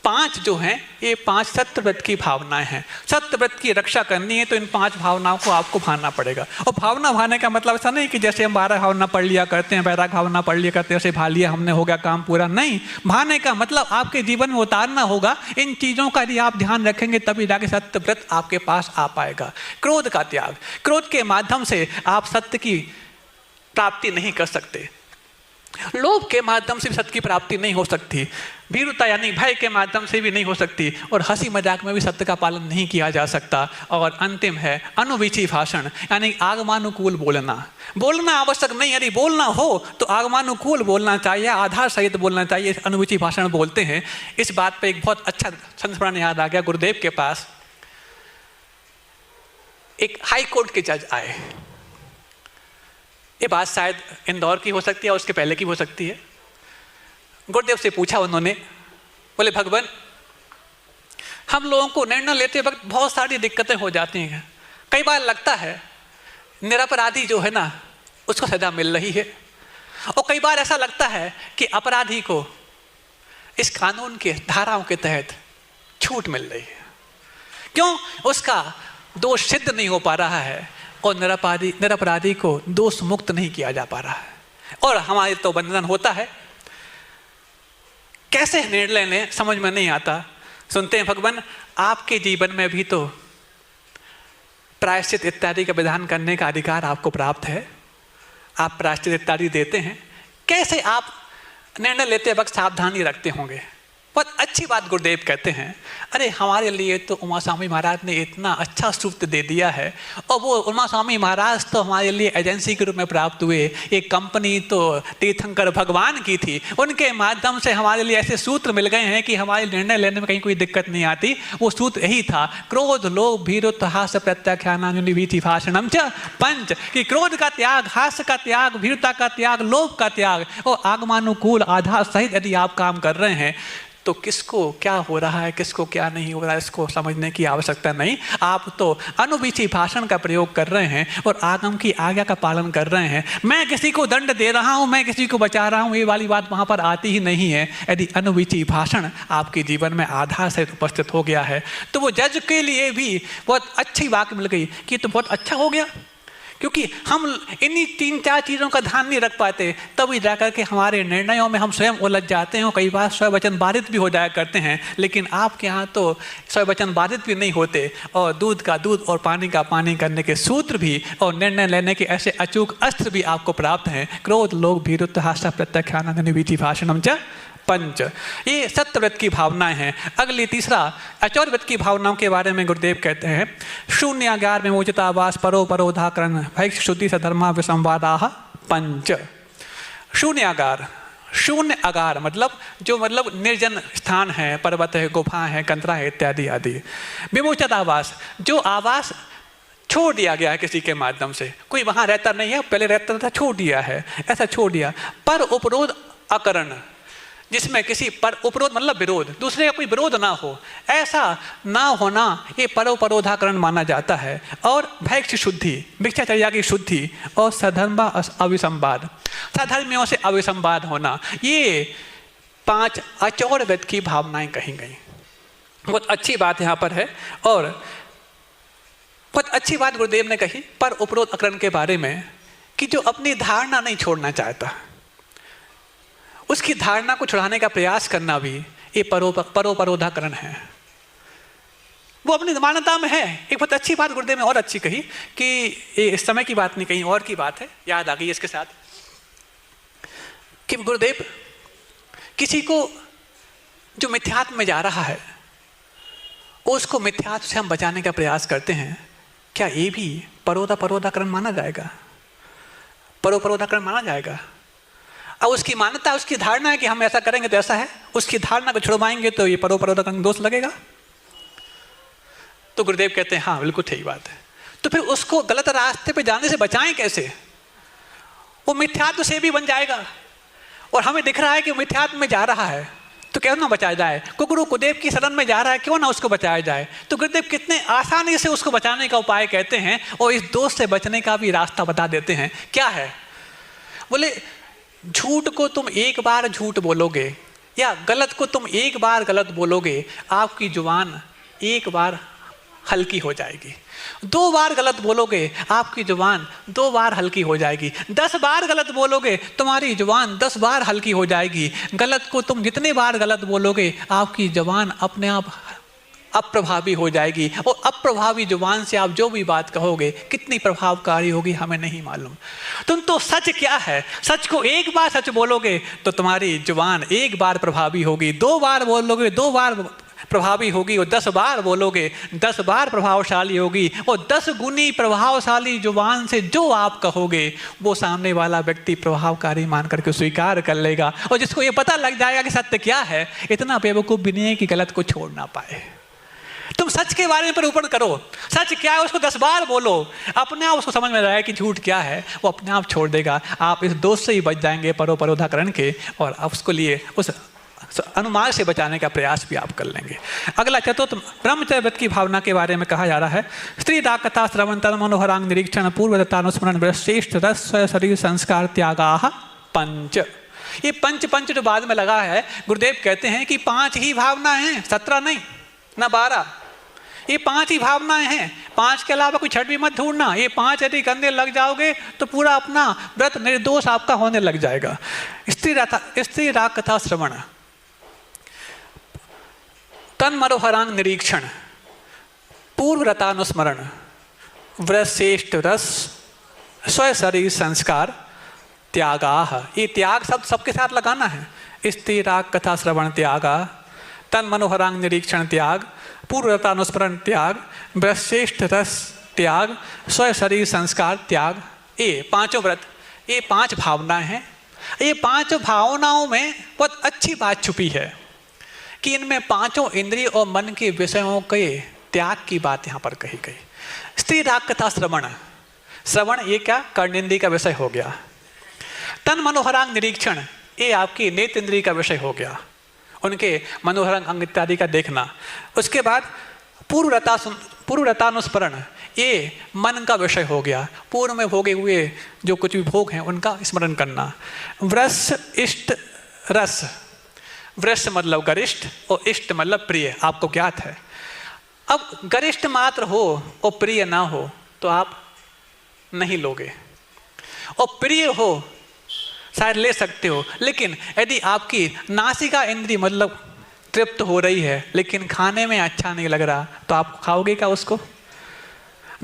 पांच जो हैं ये पांच सत्यव्रत की भावनाएं हैं। सत्यव्रत की रक्षा करनी है तो इन पांच भावनाओं को आपको भाना पड़ेगा। और भावना भाने का मतलब ऐसा नहीं कि जैसे हम 12 भावना पढ़ लिया करते हैं, वैराग भावना पढ़ लिया करते हैं, ऐसे भा लिया हमने, हो गया काम पूरा। नहीं, भाने का मतलब आपके जीवन में उतारना होगा। इन चीज़ों का यदि आप ध्यान रखेंगे तभी जाके सत्यव्रत आपके पास आ पाएगा। क्रोध का त्याग, क्रोध के माध्यम से आप सत्य की प्राप्ति नहीं कर सकते। लोभ के माध्यम से भी सत्य की प्राप्ति नहीं हो सकती। भीरुता यानी भय के माध्यम से भी नहीं हो सकती। और हंसी मजाक में भी सत्य का पालन नहीं किया जा सकता। और अंतिम है अनुवीचि भाषण, यानी आगमानुकूल बोलना। बोलना आवश्यक नहीं, यदि बोलना हो तो आगमानुकूल बोलना चाहिए, आधार सहित बोलना चाहिए। अनुवीचि भाषण बोलते हैं। इस बात पर एक बहुत अच्छा संस्मरण याद आ गया। गुरुदेव के पास एक हाई कोर्ट के जज आए। ये बात शायद इंदौर की हो सकती है और उसके पहले की हो सकती है। गुरुदेव से पूछा उन्होंने, बोले भगवान, हम लोगों को निर्णय लेते वक्त बहुत सारी दिक्कतें हो जाती हैं। कई बार लगता है निरपराधी जो है ना उसको सजा मिल रही है, और कई बार ऐसा लगता है कि अपराधी को इस कानून के धाराओं के तहत छूट मिल रही है। क्यों? उसका दोष सिद्ध नहीं हो पा रहा है और निरपराधी को दोष मुक्त नहीं किया जा पा रहा है। और हमारे तो बंधन होता है, कैसे निर्णय लें समझ में नहीं आता। सुनते हैं भगवान आपके जीवन में भी तो प्रायश्चित इत्यादि का विधान करने का अधिकार आपको प्राप्त है, आप प्रायश्चित इत्यादि देते हैं, कैसे आप निर्णय लेते वक्त सावधानी रखते होंगे। बहुत अच्छी बात गुरुदेव कहते हैं, अरे हमारे लिए तो उमा स्वामी महाराज ने इतना अच्छा सूत्र दे दिया है, और वो उमा स्वामी महाराज तो हमारे लिए एजेंसी के रूप में प्राप्त हुए। एक कंपनी तो तीर्थंकर भगवान की थी, उनके माध्यम से हमारे लिए ऐसे सूत्र मिल गए हैं कि हमारे निर्णय लेने में कहीं कोई दिक्कत नहीं आती। वो सूत्र यही था, क्रोध लोभ भीरुत्व हास्य प्रत्याख्यानानुनिवीति भाषणम च पंच, कि क्रोध का त्याग, हास्य का त्याग, भीरुता का त्याग, लोभ का त्याग और आगमानुकूल आधार सहित यदि आप काम कर रहे हैं तो किसको क्या हो रहा है, किसको क्या नहीं हो रहा है, इसको समझने की आवश्यकता नहीं। आप तो अनुवीची भाषण का प्रयोग कर रहे हैं और आगम की आज्ञा का पालन कर रहे हैं। मैं किसी को दंड दे रहा हूं, मैं किसी को बचा रहा हूं, ये वाली बात वहां पर आती ही नहीं है। यदि अनुवीची भाषण आपके जीवन में आधार से उपस्थित हो गया है तो वो जज के लिए भी बहुत अच्छी बात मिल गई कि तो बहुत अच्छा हो गया, क्योंकि हम इन्हीं 3-4 चीज़ों का ध्यान नहीं रख पाते, तभी जाकर के हमारे निर्णयों में हम स्वयं उलझ जाते हैं और कई बार स्ववचन बाधित भी हो जाया करते हैं। लेकिन आपके यहाँ तो स्ववचन बाधित भी नहीं होते और दूध का दूध और पानी का पानी करने के सूत्र भी और निर्णय लेने के ऐसे अचूक अस्त्र भी आपको प्राप्त हैं। क्रोध लोभ भीरुत्व हास्य प्रत्याख्यानानुनिवीति भाषणम च पंच, ये सत्यव्रत की भावनाएं हैं। अगली तीसरा अचौर्व्रत की भावनाओं के बारे में गुरुदेव कहते हैं, शून्यागार में मोचितावास परो परोधाकरण भैक्ष शुद्धि सधर्मा विसंवादा पंच। शून्यागार, शून्य आगार मतलब जो मतलब निर्जन स्थान है, पर्वत है, गुफा है, कंतरा है इत्यादि आदि। विमोचित आवास, जो आवास छोड़ दिया गया है किसी के माध्यम से, कोई वहां रहता नहीं है, पहले रहता था, छोड़ दिया है, ऐसा छोड़ दिया। पर उपरोध अकरण, जिसमें किसी पर उपरोध मतलब विरोध, दूसरे का कोई विरोध ना हो, ऐसा ना होना ये परोपरोधाकरण माना जाता है। और भैक्ष शुद्धि, भिक्षाचर्या की शुद्धि और सधर्मा अविसंवाद, सधर्मियों से अविसंवाद होना, ये 5 अचौर्व्रत की भावनाएं कही गई। बहुत अच्छी बात यहाँ पर है। और बहुत अच्छी बात गुरुदेव ने कही पर उपरोध अकरण के बारे में, कि जो अपनी धारणा नहीं छोड़ना चाहता, उसकी धारणा को छुड़ाने का प्रयास करना भी ये परोपरोधाकरण है। वो अपनी मान्यता में है। एक बहुत अच्छी बात गुरुदेव ने और अच्छी कही कि ये इस समय की बात नहीं, कहीं और की बात है, याद आ गई इसके साथ, कि गुरुदेव किसी को जो मिथ्यात्व में जा रहा है उसको मिथ्यात्व से हम बचाने का प्रयास करते हैं, क्या ये भी परोपरोधाकरण माना जाएगा? परोपरोधाकरण माना जाएगा। अब उसकी मान्यता, उसकी धारणा है कि हम ऐसा करेंगे तो ऐसा है, उसकी धारणा को छुड़वाएंगे तो ये परोपरोधाकरण दोष लगेगा। तो गुरुदेव कहते हैं हाँ बिल्कुल ठीक बात है। तो फिर उसको गलत रास्ते पे जाने से बचाएं कैसे? वो मिथ्यात्व से भी बन जाएगा और हमें दिख रहा है कि वो मिथ्यात्व में जा रहा है, तो क्यों ना बचाया जाए? गुरुदेव की शरण में जा रहा है, क्यों ना उसको बचाया जाए? तो गुरुदेव कितने आसानी से उसको बचाने का उपाय कहते हैं और इस दोष से बचने का भी रास्ता बता देते हैं। क्या है? बोले झूठ को तुम एक बार झूठ बोलोगे या गलत को तुम एक बार गलत बोलोगे, आपकी जुबान एक बार हल्की हो जाएगी। 2 बार गलत बोलोगे, आपकी जुबान 2 बार हल्की हो जाएगी। 10 बार गलत बोलोगे, तुम्हारी जुबान 10 बार हल्की हो जाएगी। गलत को तुम जितने बार गलत बोलोगे, आपकी जुबान अपने आप अप्रभावी हो जाएगी। और अप्रभावी जुबान से आप जो भी बात कहोगे कितनी प्रभावकारी होगी हमें नहीं मालूम। तुम तो सच क्या है, सच को एक बार सच बोलोगे तो तुम्हारी जुबान 1 बार प्रभावी होगी, 2 बार बोलोगे 2 बार प्रभावी होगी और 10 बार बोलोगे 10 बार प्रभावशाली होगी। और 10 गुनी प्रभावशाली जुबान से जो आप कहोगे वो सामने वाला व्यक्ति प्रभावकारी मान करके स्वीकार कर लेगा। और जिसको ये पता लग जाएगा कि सत्य क्या है, इतना बेवकूफ़ भी नहीं है कि गलत को छोड़ ना पाए। तुम सच के बारे में निरूपण करो, सच क्या है उसको 10 बार बोलो, अपने आप उसको समझ में आएगा कि झूठ क्या है, वो अपने आप छोड़ देगा। आप इस दोष से ही बच जाएंगे परोपरोधाकरण के, और आप उसको लिए उस अनुमान से बचाने का प्रयास भी आप कर लेंगे। अगला चतुर्थ ब्रह्मचर्य की भावना के बारे में कहा जा रहा है। स्त्री दाकथा श्रवण मनोहरांग निरीक्षण पूर्वदत्तानुस्मरण श्रेष्ठ रस शरीर संस्कार त्यागा पंच। ये पंच पंच जो बाद में लगा है, गुरुदेव कहते हैं कि 5 ही भावनाएं हैं, 17 नहीं ना 12। ये 5 ही भावनाएं हैं, 5 के अलावा कोई छठवीं मत ढूंढना। ये 5 यदि करने लग जाओगे तो पूरा अपना व्रत निर्दोष आपका होने लग जाएगा। स्त्री राग कथा श्रवण, तन मनोहरांग निरीक्षण, पूर्व रतानुस्मरण, व्रत श्रेष्ठ रस, स्व शरीर संस्कार, त्यागाह। ये त्याग शब्द सबके साथ लगाना है। स्त्री राग कथा श्रवण त्यागा, तन मनोहरांग निरीक्षण त्याग, पूर्व रतानुस्मरण त्याग, व्रत श्रेष्ठ रस त्याग, स्व शरीर संस्कार त्याग। ये 5 व्रत, ये 5 भावनाएं हैं। ये 5 भावनाओं में बहुत अच्छी बात छुपी है कि इनमें 5 इंद्रिय और मन के विषयों के त्याग की बात यहाँ पर कही गई। स्त्री राग कथा श्रवण, श्रवण ये क्या, कर्णेंद्रिय का विषय हो गया। तन मनोहरांग निरीक्षण, ये आपकी नेत्र इंद्रिय का विषय हो गया, उनके मनोहरांग अंग इत्यादि का देखना। उसके बाद पूर्व रतानुस्मरण, ये मन का विषय हो गया, पूर्व में भोगे हुए जो कुछ भी भोग हैं उनका स्मरण करना। व्रस इष्ट रस, व्रस मतलब गरिष्ठ और इष्ट मतलब प्रिय, आपको ज्ञात है। अब गरिष्ठ मात्र हो और प्रिय ना हो तो आप नहीं लोगे, और प्रिय हो शायद ले सकते हो, लेकिन यदि आपकी नासिका इंद्री मतलब तृप्त हो रही है लेकिन खाने में अच्छा नहीं लग रहा तो आप खाओगे क्या उसको?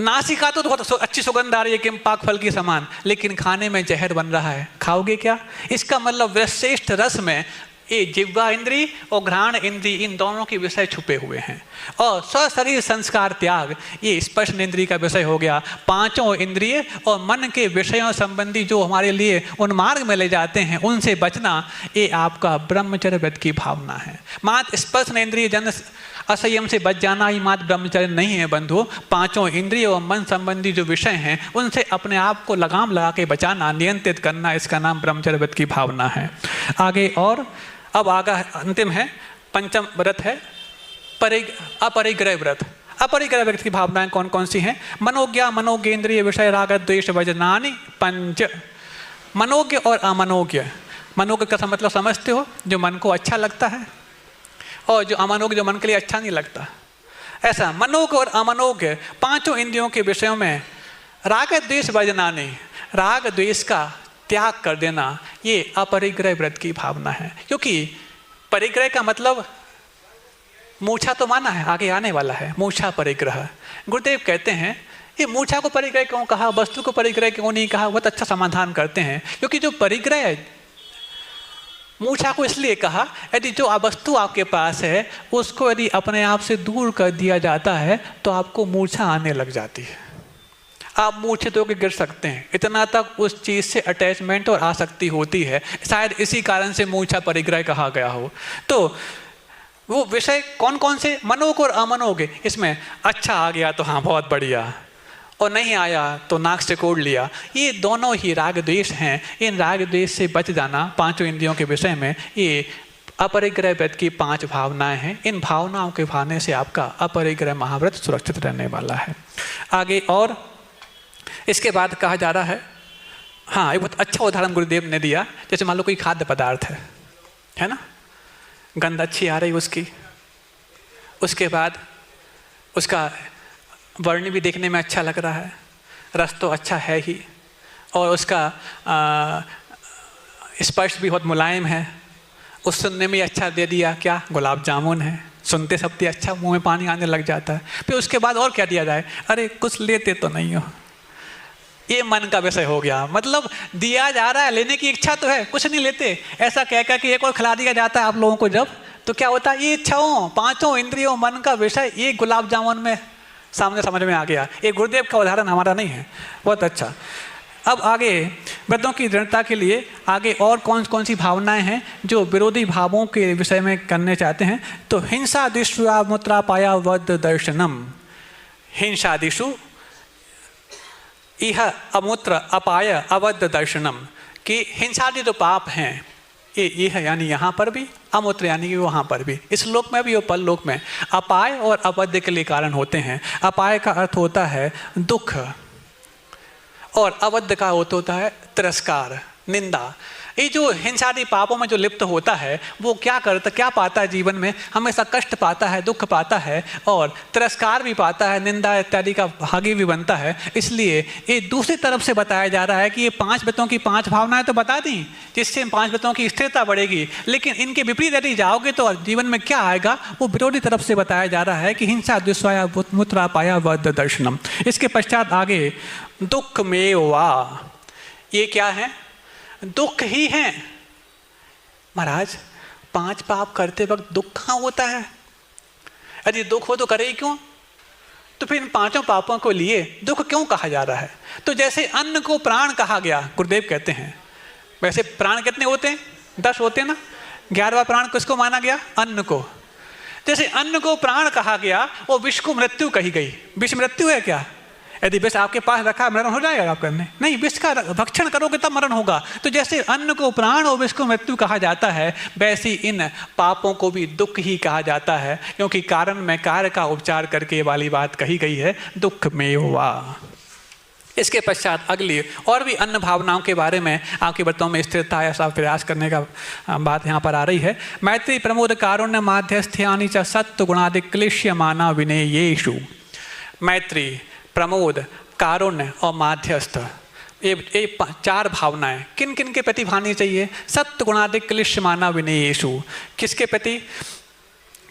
नासिका तो बहुत अच्छी सुगंध आ रही है किम्पाक फल की समान, लेकिन खाने में जहर बन रहा है, खाओगे क्या? इसका मतलब श्रेष्ठ रस में ये जिह्वा इंद्री और घ्राण इंद्री, इन दोनों के विषय छुपे हुए हैं। और स्व शरीर संस्कार त्याग, ये स्पर्श इंद्रिय का विषय हो गया। 5 इंद्रिय और मन के विषयों संबंधी जो हमारे लिए उन मार्ग में ले जाते हैं उनसे बचना, ये आपका ब्रह्मचर्य व्रत की भावना है। मात्र स्पर्श इंद्रिय जन असंयम से बच जाना ही मात्र ब्रह्मचर्य नहीं है बंधु। 5 इंद्रिय और मन संबंधी जो विषय हैं उनसे अपने आप को लगाम लगा के बचाना, नियंत्रित करना, इसका नाम ब्रह्मचर्य व्रत की भावना है। आगे और अब आगा अंतिम है, पंचम व्रत है अपरिग्रह व्रत। अपरिग्रह व्रत की भावनाएं कौन कौन सी हैं? मनोज्ञा मनोज्ञेंद्रिय विषय राग द्वेष वजनानि पंच। मनोज्ञ और अमनोज्ञ, मनोज्ञ का मतलब समझते हो, जो मन को अच्छा लगता है, और जो अमनोज्ञ जो मन के लिए अच्छा नहीं लगता। ऐसा मनोज्ञ और अमनोज्ञ 5 इंद्रियों के विषयों में राग द्वेष वजनानि, राग द्वेष का त्याग कर देना, ये अपरिग्रह व्रत की भावना है। क्योंकि परिग्रह का मतलब मूर्छा तो माना है, आगे आने वाला है मूर्छा परिग्रह। गुरुदेव कहते हैं ये मूर्छा को परिग्रह क्यों कहा, वस्तु को परिग्रह क्यों नहीं कहा, बहुत अच्छा समाधान करते हैं। क्योंकि जो परिग्रह है, मूर्छा को इसलिए कहा, यदि जो वस्तु आपके पास है उसको यदि अपने आप से दूर कर दिया जाता है तो आपको मूर्छा आने लग जाती है, आप मूर्छित होकर गिर सकते हैं। इतना तक उस चीज़ से अटैचमेंट और आसक्ति होती है, शायद इसी कारण से मूर्छा परिग्रह कहा गया हो। तो वो विषय कौन कौन से, मनोज्ञ और अमनोज्ञ, इसमें अच्छा आ गया तो हाँ बहुत बढ़िया, और नहीं आया तो नाक से कोड़ लिया, ये दोनों ही राग द्वेष हैं। इन राग द्वेष से बच जाना 5 इंद्रियों के विषय में, ये अपरिग्रह व्रत की 5 भावनाएं हैं। इन भावनाओं के भावने से आपका अपरिग्रह महाव्रत सुरक्षित रहने वाला है। आगे और इसके बाद कहा जा रहा है, हाँ एक बहुत अच्छा उदाहरण गुरुदेव ने दिया, जैसे मान लो कोई खाद्य पदार्थ है ना, गंध अच्छी आ रही उसकी, उसके बाद उसका वर्ण भी देखने में अच्छा लग रहा है, रस तो अच्छा है ही, और उसका स्पर्श भी बहुत मुलायम है, उस सुनने में अच्छा दे दिया, क्या गुलाब जामुन है, सुनते सबसे अच्छा मुंह में पानी आने लग जाता है। फिर उसके बाद और क्या दिया जाए, अरे कुछ लेते तो नहीं हो, ये मन का विषय हो गया। मतलब दिया जा रहा है, लेने की इच्छा तो है, कुछ नहीं लेते, ऐसा कह कि एक और खिला दिया जाता है आप लोगों को जब, तो क्या होता है, ये इच्छाओं 5 इंद्रियों मन का विषय ये गुलाब जामुन में सामने समझ में आ गया। ये गुरुदेव का उदाहरण हमारा नहीं है, बहुत अच्छा। अब आगे व्रतों की दृढ़ता के लिए आगे और कौन कौन सी भावनाएं हैं जो विरोधी भावों के विषय में करने चाहते हैं? तो हिंसा दिशु मूत्रापाया वध दर्शनम, हिंसादिशु यह अमूत्र अपाय अवध दर्शनम, कि हिंसादि जो पाप हैं ये यानी यहाँ पर भी, अमूत्र यानी कि वहाँ पर भी, इस लोक में भी और परलोक में, अपाय और अवध के लिए कारण होते हैं। अपाय का अर्थ होता है दुख, और अवध का अर्थ होता है तिरस्कार, निंदा। ये जो हिंसादी पापों में जो लिप्त होता है वो क्या पाता है जीवन में? हमेशा कष्ट पाता है, दुख पाता है और तिरस्कार भी पाता है, निंदा इत्यादि का भागी भी बनता है। इसलिए ये दूसरी तरफ से बताया जा रहा है कि ये 5 वित्तों की 5 भावनाएं तो बता दी जिससे 5 वित्तों की स्थिरता बढ़ेगी, लेकिन इनके विपरीत यदि जाओगे तो जीवन में क्या आएगा वो विरोधी तरफ से बताया जा रहा है कि हिंसा दुष्वाया मूत्रापाया वद दर्शनम। इसके पश्चात आगे दुख में वा, ये क्या है? दुख ही है। महाराज 5 पाप करते वक्त दुख कहाँ होता है? यदि दुख हो तो करे ही क्यों? तो फिर इन 5 पापों को लिए दुख क्यों कहा जा रहा है? तो जैसे अन्न को प्राण कहा गया, गुरुदेव कहते हैं, वैसे प्राण कितने होते हैं? 10 होते हैं ना। 11वां प्राण किसको माना गया? अन्न को। जैसे अन्न को प्राण कहा गया वो विष को मृत्यु कही गई। विष मृत्यु है क्या? यदि विष आपके पास रखा मरण हो जाएगा आप करने? नहीं, विष का भक्षण करोगे तब मरण होगा। तो जैसे अन्न को प्राण और विष को मृत्यु कहा जाता है, वैसे इन पापों को भी दुख ही कहा जाता है, क्योंकि कारण में कार्य का उपचार करके वाली बात कही गई है, दुख में हुआ। इसके पश्चात अगली और भी अन्य भावनाओं के बारे में आपके व्रतों में स्थिरता ऐसा प्रयास करने का बात यहाँ पर आ रही है। मैत्री प्रमोद कारुण्य माध्यस्थ्यानि च सत्व गुणादिक क्लिश्यमाना विनेयेषु। मैत्री, प्रमोद, कारुण्य और माध्यस्थ, ये 4 भावनाएं किन किन के प्रति भानी चाहिए? सत्व गुणादिक क्लिश्यमाना विनेयेषु। किसके प्रति?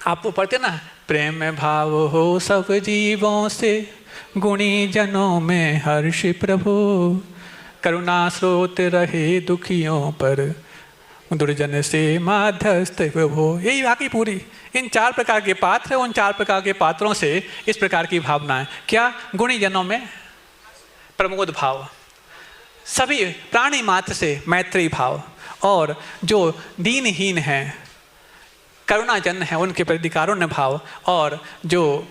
आपको पढ़ते ना, प्रेम भाव हो सब जीवों से, गुणी जनों में हर्ष प्रभु, करुणा स्रोत रहे दुखियों पर, दुर्जन से माध्यस्थ हो। यही बाकी पूरी इन 4 प्रकार के पात्र है। उन 4 प्रकार के पात्रों से इस प्रकार की भावनाएं क्या? गुणी जनों में प्रमोद भाव, सभी प्राणी मात्र से मैत्री भाव, और जो दीनहीन हैं करुणाजन है उनके प्रति कारुण्य भाव, और जो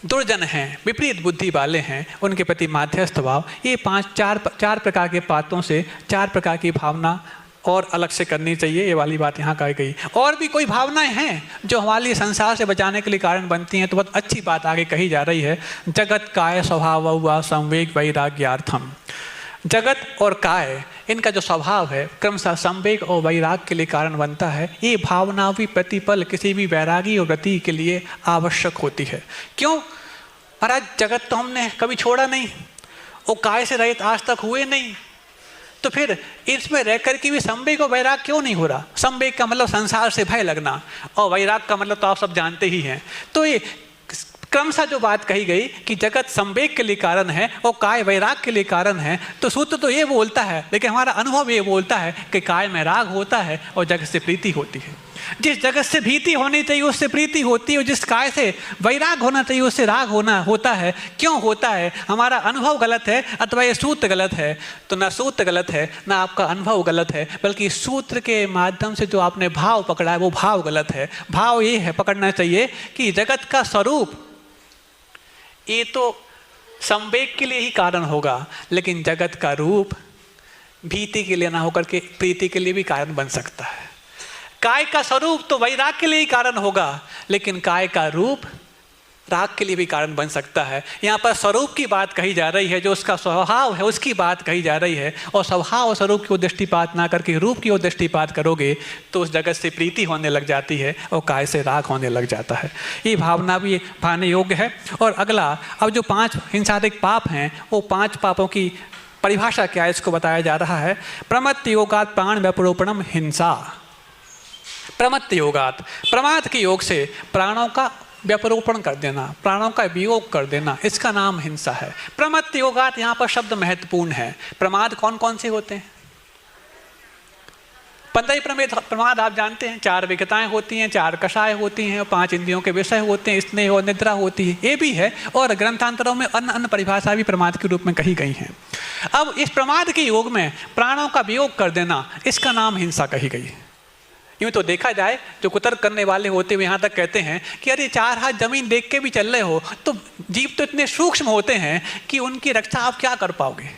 दुर्जन हैं विपरीत बुद्धि वाले हैं उनके प्रति माध्यस्थ भाव। ये 4 प्रकार के पात्रों से 4 प्रकार की भावना और अलग से करनी चाहिए, ये वाली बात यहाँ कही गई। और भी कोई भावनाएं हैं जो हमारे संसार से बचाने के लिए कारण बनती हैं, तो बहुत अच्छी बात आगे कही जा रही है। जगत काय स्वभाव व संवेग वैराग्यार्थम। जगत और काय इनका जो स्वभाव है क्रमशः संवेग और वैराग के लिए कारण बनता है। ये भावना भी प्रतिपल किसी भी वैरागी और व्रती के लिए आवश्यक होती है। क्यों महाराज? जगत तो हमने कभी छोड़ा नहीं और काय से रहित आज तक हुए नहीं, तो फिर इसमें रह कर के भी संवेग और वैराग क्यों नहीं हो रहा? संवेग का मतलब संसार से भय लगना और वैराग का मतलब तो आप सब जानते ही हैं। तो ये क्रमशः जो बात कही गई कि जगत संवेग के लिए कारण है और काय वैराग के लिए कारण है, तो सूत्र तो ये बोलता है, लेकिन हमारा अनुभव ये बोलता है कि काय में राग होता है और जगत से प्रीति होती है। जिस जगत से भीति होनी चाहिए उससे प्रीति होती है, और जिस काय से वैराग होना चाहिए उससे राग होता है। क्यों होता है? हमारा अनुभव गलत है अथवा ये सूत्र गलत है? तो ना सूत्र गलत है ना आपका अनुभव गलत है, बल्कि सूत्र के माध्यम से जो आपने भाव पकड़ा है वो भाव गलत है। भाव ये है पकड़ना चाहिए कि जगत का स्वरूप ये तो संवेग के लिए ही कारण होगा, लेकिन जगत का रूप भीति के लिए ना होकर के प्रीति के लिए भी कारण बन सकता है। काय का स्वरूप तो वैराग के लिए ही कारण होगा, लेकिन काय का रूप राग के लिए भी कारण बन सकता है। यहाँ पर स्वरूप की बात कही जा रही है, जो उसका स्वभाव है उसकी बात कही जा रही है, और स्वभाव और स्वरूप की ओर दृष्टिपात ना करके रूप की ओर दृष्टिपात करोगे तो उस जगत से प्रीति होने लग जाती है और काय से राग होने लग जाता है। ये भावना भी भाने योग्य है। और अगला, अब जो 5 हिंसात्मक पाप हैं वो 5 पापों की परिभाषा क्या है इसको बताया जा रहा है। प्रमत्त योगात प्राण व्यपरोपणम हिंसा। प्रमत्त योगात, प्रमाद के योग से प्राणों का व्यपरोपण कर देना, प्राणों का वियोग कर देना, इसका नाम हिंसा है। प्रमत्त योगात यहाँ पर शब्द महत्वपूर्ण है। प्रमाद कौन कौन से होते हैं? 15 प्रमाद आप जानते हैं। 4 विगताएं होती हैं, 4 कषाय होती हैं, 5 इंद्रियों के विषय होते हैं, स्नेह और निद्रा होती है, ये भी है। और ग्रंथांतरों में अन्य अन्य परिभाषा भी प्रमाद के रूप में कही गई हैं। अब इस प्रमाद के योग में प्राणों का वियोग कर देना, इसका नाम हिंसा कही गई। यूँ तो देखा जाए जो कुतर्क करने वाले होते हुए यहाँ तक कहते हैं कि अरे 4 हाथ जमीन देख के भी चल रहे हो तो जीव तो इतने सूक्ष्म होते हैं कि उनकी रक्षा आप क्या कर पाओगे।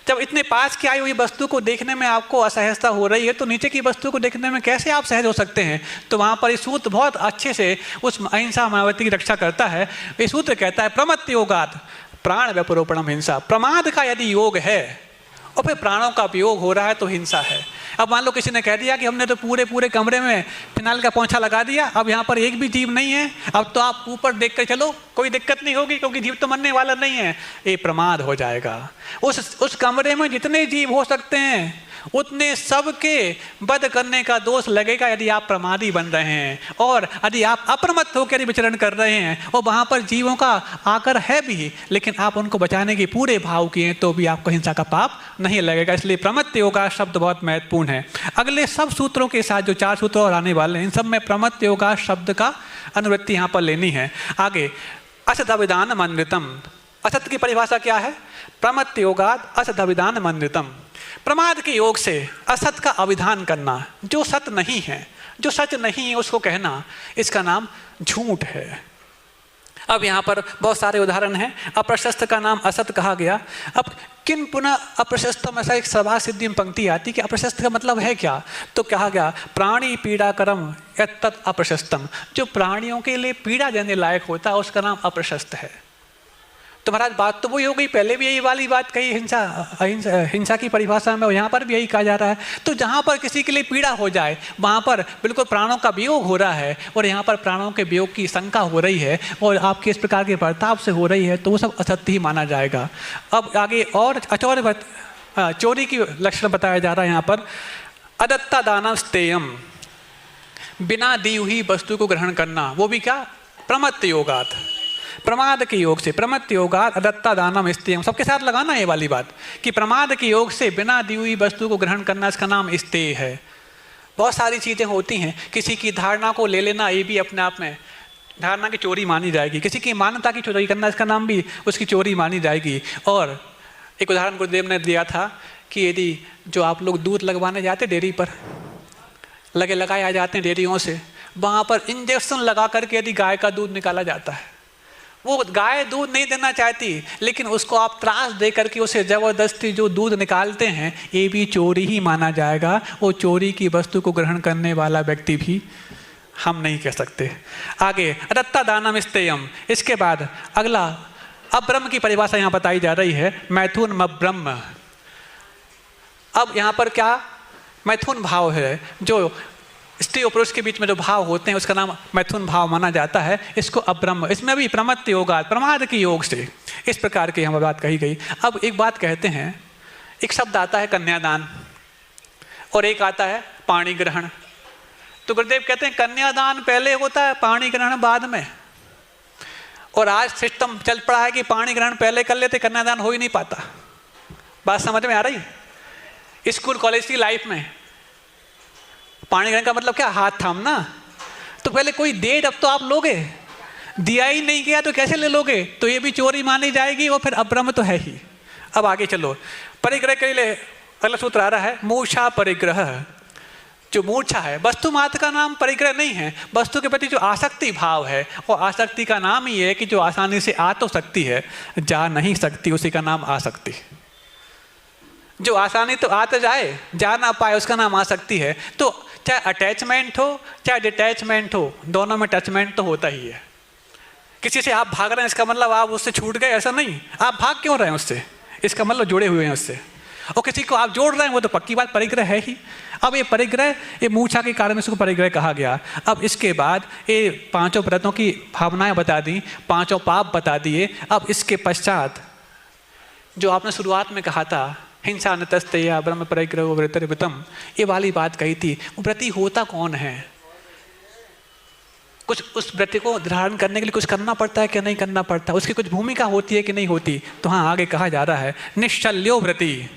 जब इतने पास की आई हुई वस्तु को देखने में आपको असहजता हो रही है तो नीचे की वस्तु को देखने में कैसे आप सहज हो सकते हैं। तो वहाँ पर ये सूत्र बहुत अच्छे से उस अहिंसा मायावती की रक्षा करता है। ये सूत्र कहता है प्रमत्त योगात प्राण व्यपरोपणम हिंसा। प्रमाद का यदि योग है और फिर प्राणों का वियोग हो रहा है तो हिंसा है। अब मान लो किसी ने कह दिया कि हमने तो पूरे कमरे में फिनाइल का पोंछा लगा दिया, अब यहाँ पर एक भी जीव नहीं है, अब तो आप ऊपर देख कर चलो, कोई दिक्कत नहीं होगी क्योंकि जीव तो मरने वाला नहीं है। ये प्रमाद हो जाएगा। उस कमरे में जितने जीव हो सकते हैं उतने सबके वध करने का दोष लगेगा यदि आप प्रमादी बन रहे हैं, और यदि आप अप्रमत्त होकर यदि विचरण कर रहे हैं और वहाँ पर जीवों का आकर है भी, लेकिन आप उनको बचाने के पूरे भाव किए तो भी आपको हिंसा का पाप नहीं लगेगा। इसलिए प्रमत्त योगा शब्द बहुत महत्वपूर्ण है। अगले सब सूत्रों के साथ जो 4 सूत्र और आने वाले हैं, इन सब में प्रमत्त योगा शब्द का अनुवृत्ति यहाँ पर लेनी है। आगे असदभिधान मन्वितम, असत की परिभाषा क्या है? प्रमत्त योगाद असदभिधान मन्वितम। प्रमाद के योग से असत का अभिधान करना, जो सत नहीं है, जो सच नहीं है उसको कहना, इसका नाम झूठ है। अब यहाँ पर बहुत सारे उदाहरण हैं। अप्रशस्त का नाम असत कहा गया। अब किन पुनः अप्रशस्तम, ऐसा एक सभा सिद्धि में पंक्ति आती कि अप्रशस्त का मतलब है क्या? तो कहा गया प्राणी पीड़ा करम यत्तत् अप्रशस्तम, जो प्राणियों के लिए पीड़ा देने लायक होता है उसका नाम अप्रशस्त है। तो महाराज बात तो वही हो गई, पहले भी यही वाली बात कही हिंसा की परिभाषा में, और यहाँ पर भी यही कहा जा रहा है। तो जहाँ पर किसी के लिए पीड़ा हो जाए वहाँ पर बिल्कुल प्राणों का वियोग हो रहा है, और यहाँ पर प्राणों के वियोग की शंका हो रही है और आपके इस प्रकार के बर्ताव से हो रही है, तो वो सब असत्य ही माना जाएगा। अब आगे और चोरी की लक्षण बताया जा रहा है यहाँ पर। अदत्ता दानव स्तेयम, बिना दी हुई वस्तु को ग्रहण करना, वो भी क्या? प्रमत्त योगात, प्रमाद के योग से। प्रमत्त योगात अदत्ता दानम स्तेयम, सबके साथ लगाना ये वाली बात कि प्रमाद के योग से बिना दी हुई वस्तु को ग्रहण करना, इसका नाम स्तेय है। बहुत सारी चीज़ें होती हैं, किसी की धारणा को ले लेना, ये भी अपने आप में धारणा की चोरी मानी जाएगी। किसी की मान्यता की चोरी करना, इसका नाम भी उसकी चोरी मानी जाएगी। और एक उदाहरण गुरुदेव ने दिया था कि यदि जो आप लोग दूध लगवाने जाते डेयरी पर, लगाए आ जाते हैं डेयरियों से, वहाँ पर इंजेक्शन लगा करके यदि गाय का दूध निकाला जाता है, वो गाय दूध नहीं देना चाहती, लेकिन उसको आप त्रास दे करके उसे ज़बरदस्ती जो दूध निकालते हैं, ये भी चोरी ही माना जाएगा। वो चोरी की वस्तु को ग्रहण करने वाला व्यक्ति भी हम नहीं कह सकते। आगे अदत्ता दानम स्तेयम। इसके बाद अगला अब्रह्म की परिभाषा यहाँ बताई जा रही है, मैथुन मब्रह्म। अब यहाँ पर क्या? मैथुन भाव है, जो स्त्री और पुरुष के बीच में जो भाव होते हैं उसका नाम मैथुन भाव माना जाता है। इसको अब्रह्म, इसमें भी प्रमत्त योगात, प्रमाद के योग से इस प्रकार की यहाँ बात कही गई। अब एक बात कहते हैं, एक शब्द आता है कन्यादान और एक आता है पाणी ग्रहण। तो गुरुदेव कहते हैं कन्यादान पहले होता है, पाणी ग्रहण बाद में। और आज सिस्टम चल पड़ा है कि पाणी ग्रहण पहले कर लेते, कन्यादान हो ही नहीं पाता। बात समझ में आ रही? स्कूल कॉलेज की लाइफ में पाणी ग्रहण का मतलब क्या? हाथ थामना। तो पहले कोई दे, अब तो आप लोगे, दिया ही नहीं गया तो कैसे ले लोगे? तो ये भी चोरी मानी जाएगी, और फिर अब्रह्म तो है ही। अब आगे चलो, परिग्रह के लिए अगला सूत्र आ रहा है, मूर्छा परिग्रह। जो मूर्छा है, वस्तु मात्र का नाम परिग्रह नहीं है, वस्तु के प्रति जो आसक्ति भाव है, और आसक्ति का नाम ही है कि जो आसानी से आ तो सकती है, जा नहीं सकती, उसी का नाम आसक्ति। जो आसानी तो आ तो जाए, जा ना पाए, उसका नाम आसक्ति है। तो चाहे अटैचमेंट हो चाहे डिटैचमेंट हो, दोनों में टचमेंट तो होता ही है। किसी से आप भाग रहे हैं, इसका मतलब आप उससे छूट गए, ऐसा नहीं। आप भाग क्यों रहे हैं उससे, इसका मतलब जुड़े हुए हैं उससे। और किसी को आप जोड़ रहे हैं, वो तो पक्की बात परिग्रह है ही। अब ये परिग्रह, ये मूर्छा के कारण इसको परिग्रह कहा गया। अब इसके बाद ये 5 व्रतों की भावनाएं बता दी, 5 पाप बता दिए। अब इसके पश्चात जो आपने शुरुआत में कहा था, हिंसा नतस्तया ब्रह्म परिग्रह व्रतम, ये वाली बात कही थी। वो व्रती होता कौन है? कुछ उस व्रत को धारण करने के लिए कुछ करना पड़ता है कि नहीं करना पड़ता, उसकी कुछ भूमिका होती है कि नहीं होती। तो हाँ, आगे कहा जा रहा है निश्चल्यो व्रती।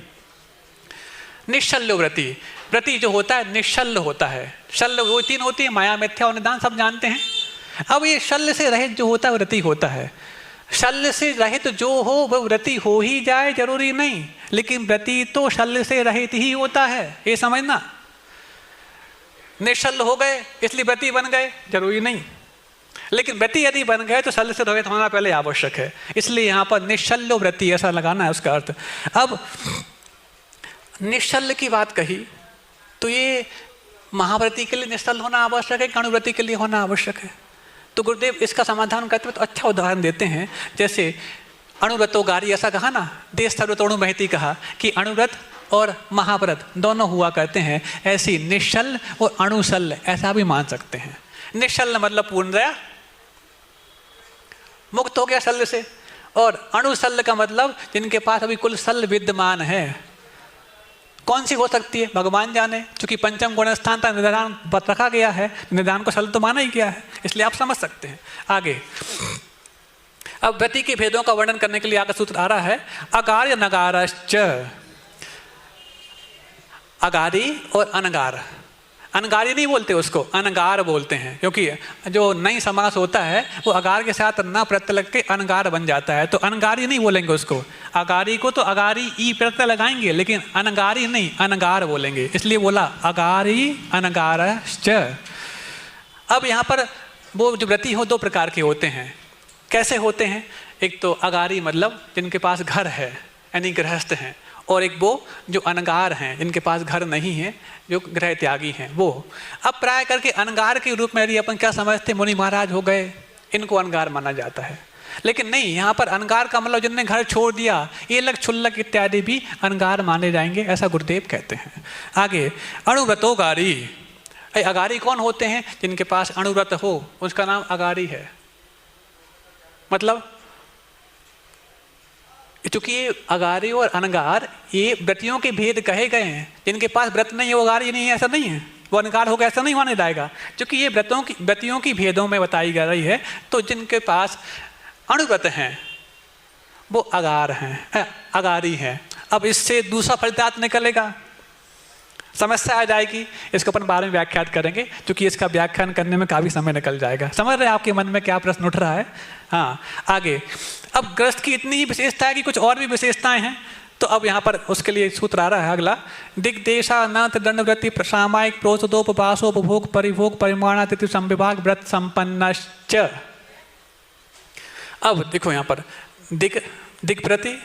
निश्चल्यो व्रती, व्रती जो होता है निश्चल्य होता है। शल्य वो 3 होती है, माया, मिथ्या और निदान, सब जानते हैं। अब ये शल्य से रहित जो होता है व्रती होता है। शल्य से रहित जो हो वह व्रती हो ही जाए जरूरी नहीं, लेकिन व्रती तो शल्य से रहित ही होता है, ये समझना। निश्चल्य हो गए इसलिए व्रती बन गए, जरूरी नहीं। लेकिन व्रती यदि बन गए तो शल्य से रहित होना पहले आवश्यक है। इसलिए यहाँ पर निश्चल्य व्रती ऐसा लगाना है उसका अर्थ। अब निश्चल्य की बात कही तो ये महाव्रती के लिए निश्चल होना आवश्यक है, कणुव्रती के लिए होना आवश्यक है। तो गुरुदेव इसका समाधान करते हुए तो अच्छा उदाहरण देते हैं। जैसे अणुव्रतोगारी ऐसा कहा ना, देश सर्वतोणु महती कहा कि अणुव्रत और महाव्रत दोनों हुआ करते हैं। ऐसी निश्चल और अणुशल्य ऐसा भी मान सकते हैं। निश्चल मतलब पूर्णतया मुक्त हो गया शल्य से, और अणुशल्य का मतलब जिनके पास अभी कुल शल्य विद्यमान है। कौन सी हो सकती है भगवान जाने, क्योंकि पंचम गुण स्थान तक निदान रखा गया है, निदान को शल्य तो माना ही गया है, इसलिए आप समझ सकते हैं। आगे अब व्रति के भेदों का वर्णन करने के लिए आगे सूत्र आ रहा है, अगार्य नगारश्च। अगारी और अनगार, अनगारी नहीं बोलते उसको, अनगार बोलते हैं, क्योंकि जो नई समास होता है वो अगार के साथ न प्रत्यय लग के अनगार बन जाता है, तो अनगारी नहीं बोलेंगे उसको। अगारी को तो अगारी ई प्रत्यय लगाएंगे, लेकिन अनगारी नहीं, अनगार बोलेंगे, इसलिए बोला अगारी अनगारश्च। अब यहाँ पर वो जो व्रति हो दो प्रकार के होते हैं। कैसे होते हैं? एक तो अगारी मतलब जिनके पास घर है यानी गृहस्थ हैं, और एक वो जो अनगार हैं जिनके पास घर नहीं है, जो गृह त्यागी हैं वो। अब प्राय करके अनगार के रूप में यदि अपन क्या समझते, मुनि महाराज हो गए, इनको अनगार माना जाता है। लेकिन नहीं, यहाँ पर अनगार का मतलब जिनने घर छोड़ दिया, ये लग छुल्लक इत्यादि भी अनगार माने जाएंगे, ऐसा गुरुदेव कहते हैं। आगे अणुव्रतोगारी। अगारी कौन होते हैं? जिनके पास अणुव्रत हो उसका नाम अगारी है। मतलब चूंकि ये अगारी और अनगार ये व्रतियों के भेद कहे गए हैं, जिनके पास व्रत नहीं है वो अगारी नहीं है, ऐसा नहीं है, वो अनगार होगा ऐसा नहीं माना जाएगा, क्योंकि ये व्रतियों की भेदों में बताई जा रही है। तो जिनके पास अणुव्रत हैं वो अगार हैं, अगारी हैं। अब इससे दूसरा फलितार्थ निकलेगा, समस्या आ जाएगी, इसको अपन बारे में व्याख्यात करेंगे, क्योंकि इसका व्याख्यान करने में काफ़ी समय निकल जाएगा। समझ रहे हैं आपके मन में क्या प्रश्न उठ रहा है? हाँ, आगे अब ग्रस्त की इतनी ही विशेषता है कि कुछ और भी विशेषताएं हैं, तो अब यहाँ पर उसके लिए सूत्र आ रहा है अगला, दिग्देशा नाथ दंडवृत्ति सामायिक प्रोषदोपवासोपभोग परिभोग परिमाणातिथि संविभाग व्रत संपन्नश्च। अब देखो यहाँ पर दिग्व्रति,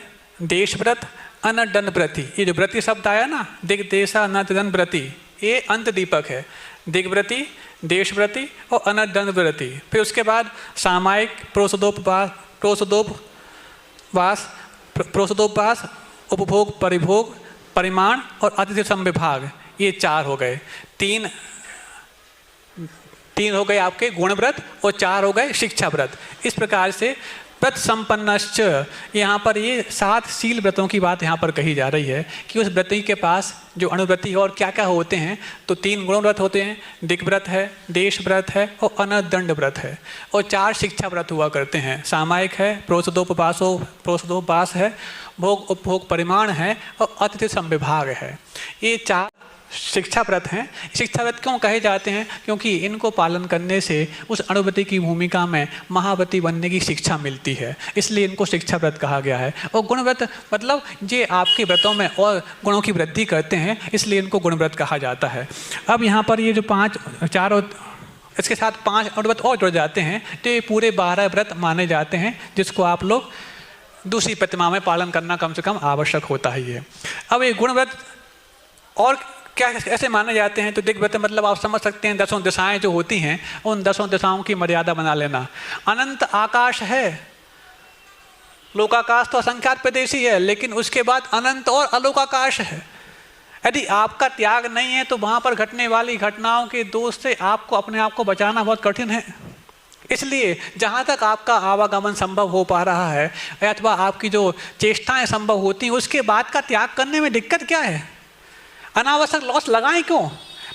देशव्रत, अनदंड व्रति, ये जो व्रति शब्द आया ना, दिग देशा अनदंड व्रति, ये अंत दीपक है। दिग्व्रति, देशव्रति और अनदंड व्रति। फिर उसके बाद सामायिक प्रोषदोपवास उपभोग परिभोग परिमाण और अतिथि संविभाग, ये 4 हो गए। 3 हो गए आपके गुणव्रत और 4 हो गए शिक्षा व्रत। इस प्रकार से व्रत संपन्नश्च, यहाँ पर ये 7 शील व्रतों की बात यहाँ पर कही जा रही है कि उस व्रति के पास जो अणुव्रति और क्या क्या होते हैं, तो 3 गुणव्रत होते हैं, दिग्व्रत है, देश व्रत है और अनदंड व्रत है, और 4 शिक्षा व्रत हुआ करते हैं। सामायिक है, प्रोषदोपवास है, भोग उपभोग परिमाण है और अतिथि संविभाग है। ये 4 शिक्षा व्रत हैं। शिक्षा व्रत क्यों कहे जाते हैं? क्योंकि इनको पालन करने से उस अणुव्रति की भूमिका में महाव्रति बनने की शिक्षा मिलती है, इसलिए इनको शिक्षा व्रत कहा गया है। और गुणव्रत मतलब ये आपके व्रतों में और गुणों की वृद्धि करते हैं, इसलिए इनको गुणव्रत कहा जाता है। अब यहाँ पर ये जो 4 और इसके साथ 5 अणुव्रत और जुड़ जाते हैं, तो ये पूरे 12 व्रत माने जाते हैं, जिसको आप लोग दूसरी प्रतिमा में पालन करना कम से कम आवश्यक होता ही है। अब ये गुणव्रत और क्या ऐसे माने जाते हैं? तो दिग्व्रत मतलब आप समझ सकते हैं 10 दिशाएं जो होती हैं, उन 10 दिशाओं की मर्यादा बना लेना। अनंत आकाश है, लोकाकाश तो असंख्यात प्रदेशी है, लेकिन उसके बाद अनंत और अलोकाकाश है। यदि आपका त्याग नहीं है तो वहां पर घटने वाली घटनाओं के दोष से आपको अपने आप को बचाना बहुत कठिन है। इसलिए जहाँ तक आपका आवागमन संभव हो पा रहा है अथवा आपकी जो चेष्टाएं संभव होती हैं, उसके बाद का त्याग करने में दिक्कत क्या है? अनावश्यक लॉस लगाएं क्यों?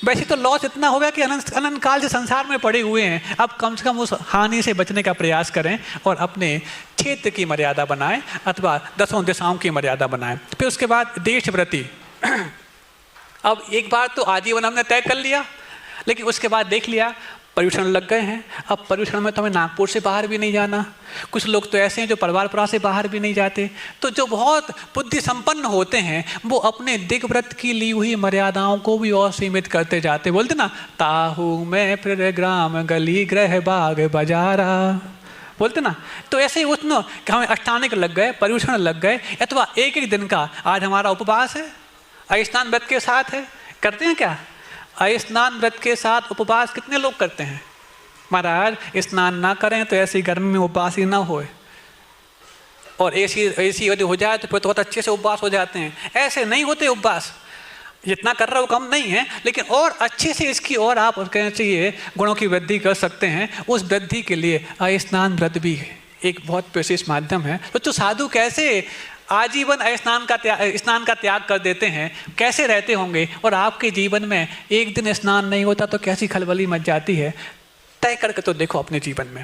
वैसे तो लॉस इतना हो गया कि अनंत काल से संसार में पड़े हुए हैं। अब कम से कम उस हानि से बचने का प्रयास करें और अपने क्षेत्र की मर्यादा बनाएं अथवा 10 दिशाओं की मर्यादा बनाएं। फिर उसके बाद देशव्रति। अब एक बार तो आजीवन हमने तय कर लिया, लेकिन उसके बाद देख लिया पर्यूषण लग गए हैं। अब पर्यूषण में तो हमें नागपुर से बाहर भी नहीं जाना। कुछ लोग तो ऐसे हैं जो परिवारपुरा से बाहर भी नहीं जाते। तो जो बहुत बुद्धि संपन्न होते हैं वो अपने दिग्व्रत की ली हुई मर्यादाओं को भी और सीमित करते जाते। बोलते ना, ताहू में फिर ग्राम गली गृह बाग बाजारा, बोलते ना। तो ऐसे ही उतना कि हमें अष्टांगिक लग गए, पर्यूषण लग गए, अथवा एक दिन का आज हमारा उपवास है, अयस्नान व्रत के साथ है। करते हैं क्या? स्नान व्रत के साथ उपवास कितने लोग करते हैं? महाराज स्नान ना करें तो ऐसी गर्मी में उपवास ही ना होए। और ऐसी यदि हो जाए तो फिर तो बहुत अच्छे से उपवास हो जाते हैं। ऐसे नहीं होते उपवास, जितना कर रहा हो कम नहीं है, लेकिन और अच्छे से इसकी और आप कहना चाहिए गुणों की वृद्धि कर सकते हैं। उस वृद्धि के लिए स्नान व्रत भी एक बहुत विशेष माध्यम है। तो साधु कैसे आजीवन स्नान का त्याग कर देते हैं, कैसे रहते होंगे, और आपके जीवन में एक दिन स्नान नहीं होता तो कैसी खलबली मच जाती है, तय करके तो देखो अपने जीवन में।